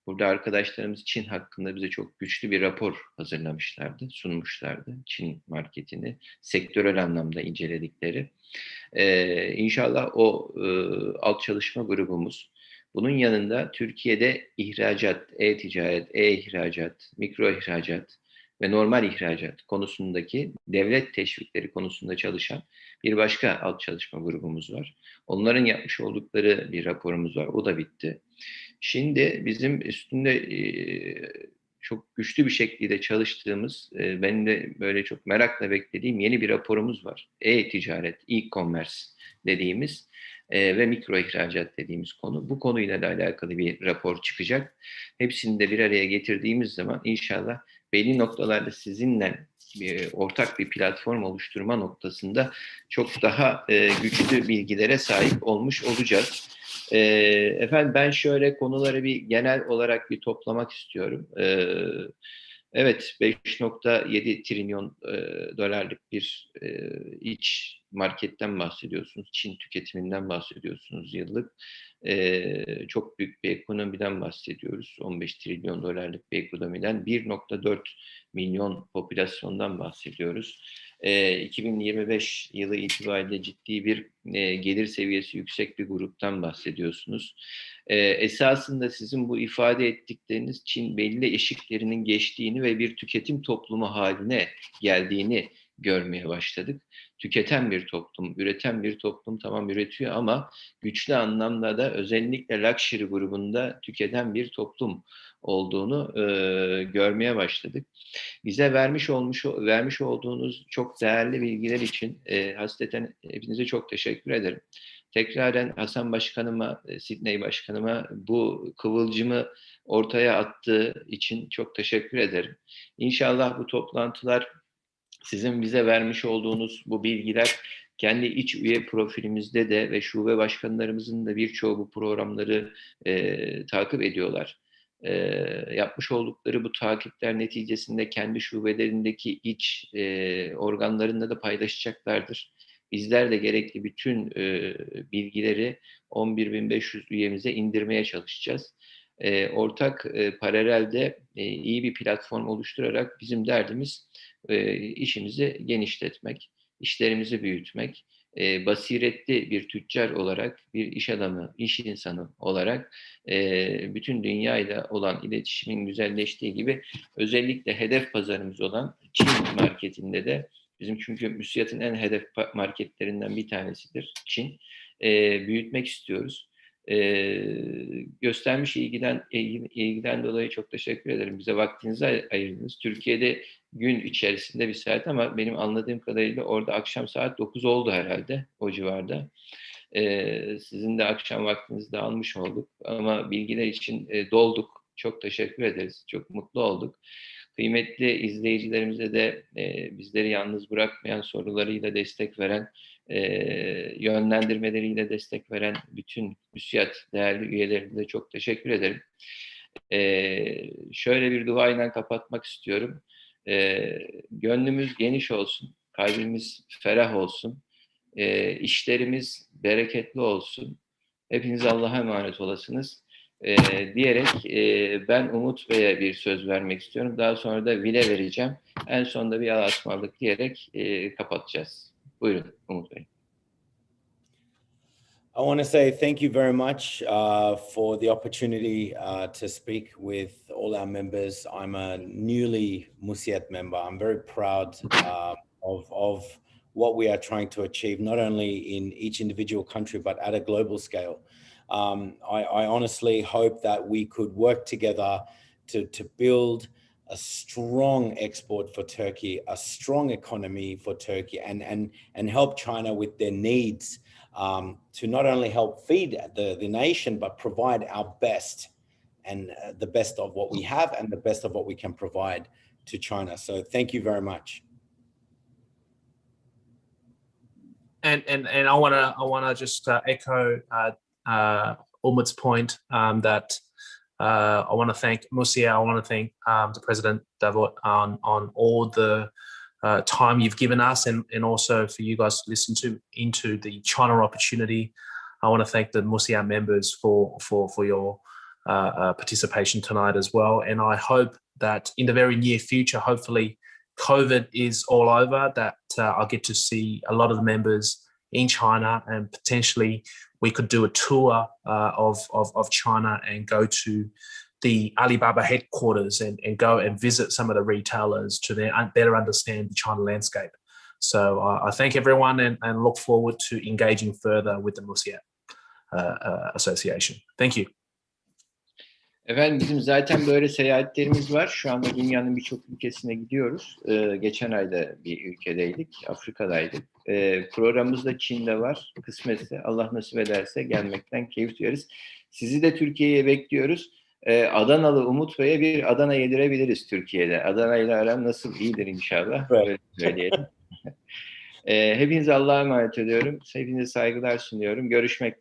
A: Burada arkadaşlarımız Çin hakkında bize çok güçlü bir rapor hazırlamışlardı, sunmuşlardı. Çin marketini sektörel anlamda inceledikleri. İnşallah o alt çalışma grubumuz, bunun yanında Türkiye'de ihracat, e-ticaret, e-ihracat, mikro ihracat ve normal ihracat konusundaki devlet teşvikleri konusunda çalışan bir başka alt çalışma grubumuz var. Onların yapmış oldukları bir raporumuz var. O da bitti. Şimdi bizim üstünde çok güçlü bir şekilde çalıştığımız, benim de böyle çok merakla beklediğim yeni bir raporumuz var. E-ticaret, e-commerce dediğimiz ve mikro ihracat dediğimiz konu. Bu konuyla da alakalı bir rapor çıkacak. Hepsini de bir araya getirdiğimiz zaman inşallah belli noktalarda sizinle ortak bir platform oluşturma noktasında çok daha güçlü bilgilere sahip olmuş olacağız. Efendim, ben şöyle konuları bir genel olarak bir toplamak istiyorum. Evet, 5,7 trilyon dolarlık bir iç marketten bahsediyorsunuz. Çin tüketiminden bahsediyorsunuz yıllık. Çok büyük bir ekonomiden bahsediyoruz. 15 trilyon dolarlık bir ekonomiden 1,4 milyon popülasyondan bahsediyoruz. 2025 yılı itibariyle ciddi bir gelir seviyesi yüksek bir gruptan bahsediyorsunuz. Esasında sizin bu ifade ettikleriniz Çin belli eşiklerinin geçtiğini ve bir tüketim toplumu haline geldiğini görmeye başladık. Tüketen bir toplum, üreten bir toplum tamam üretiyor ama güçlü anlamda da özellikle luxury grubunda tüketen bir toplum olduğunu görmeye başladık. Bize vermiş olduğunuz çok değerli bilgiler için hasreten hepinize çok teşekkür ederim. Tekraren Hasan Başkanıma, Sidney Başkanıma bu kıvılcımı ortaya attığı için çok teşekkür ederim. İnşallah bu toplantılar, sizin bize vermiş olduğunuz bu bilgiler kendi iç üye profilimizde de ve şube başkanlarımızın da birçoğu bu programları takip ediyorlar. Yapmış oldukları bu takipler neticesinde kendi şubelerindeki iç organlarında da paylaşacaklardır. Bizler de gerekli bütün bilgileri 11.500 üyemize indirmeye çalışacağız. Ortak paralelde iyi bir platform oluşturarak bizim derdimiz işimizi genişletmek, işlerimizi büyütmek, basiretli bir tüccar olarak, bir iş adamı, iş insanı olarak bütün dünyayla olan iletişimin güzelleştiği gibi özellikle hedef pazarımız olan Çin marketinde de bizim, çünkü MÜSİAD'ın en hedef marketlerinden bir tanesidir Çin. Büyütmek istiyoruz. Göstermiş ilgiden dolayı çok teşekkür ederim. Bize vaktinizi ayırdınız. Türkiye'de gün içerisinde bir saat ama benim anladığım kadarıyla orada akşam saat 9 oldu herhalde, o civarda. Sizin de akşam vaktinizi de almış olduk ama bilgiler için dolduk. Çok teşekkür ederiz. Çok mutlu olduk. Kıymetli izleyicilerimize de bizleri yalnız bırakmayan, sorularıyla destek veren, yönlendirmeleriyle destek veren bütün MÜSİAD değerli üyelerine de çok teşekkür ederim. Şöyle bir duayla kapatmak istiyorum. Gönlümüz geniş olsun, kalbimiz ferah olsun, işlerimiz bereketli olsun. Hepiniz Allah'a emanet olasınız. Diyerek ben Umut Bey'e bir söz vermek istiyorum. Daha sonra da Vil'e vereceğim. En sonunda bir Allah'a ısmarladık diyerek kapatacağız. Buyurun Umut Bey.
B: I want to say thank you very much for the opportunity to speak with all our members. I'm a newly MÜSİAD member. I'm very proud of what we are trying to achieve, not only in each individual country, but at a global scale. I honestly hope that we could work together to build a strong export for Turkey, a strong economy for Turkey, and help China with their needs to not only help feed the nation, but provide our best and the best of what we have and the best of what we can provide to China. So thank you very much.
C: And I wanna just echo Umut's point that I want to thank MÜSİAD. I want to thank the President Davut on all the time you've given us, and also for you guys to listen into the China opportunity. I want to thank the MÜSİAD members for your participation tonight as well. And I hope that in the very near future, hopefully COVID is all over, that I'll get to see a lot of the members in China, and potentially we could do a tour of China and go to the Alibaba headquarters and go and visit some of the retailers to better understand the China landscape. So I thank everyone and look forward to engaging further with the MÜSİAD Association. Thank you.
A: Efendim bizim zaten böyle seyahatlerimiz var. Şu anda dünyanın birçok ülkesine gidiyoruz. Geçen ayda bir ülkedeydik, Afrika'daydık. Programımız da Çin'de var. Kısmetse Allah nasip ederse gelmekten keyif duyarız. Sizi de Türkiye'ye bekliyoruz. Adanalı Umut Bey'e bir Adana yedirebiliriz Türkiye'de. Adana ile aram nasıl, iyidir inşallah. Böyle söyleyelim. Hepinize Allah'a emanet ediyorum. Hepinize saygılar sunuyorum. Görüşmek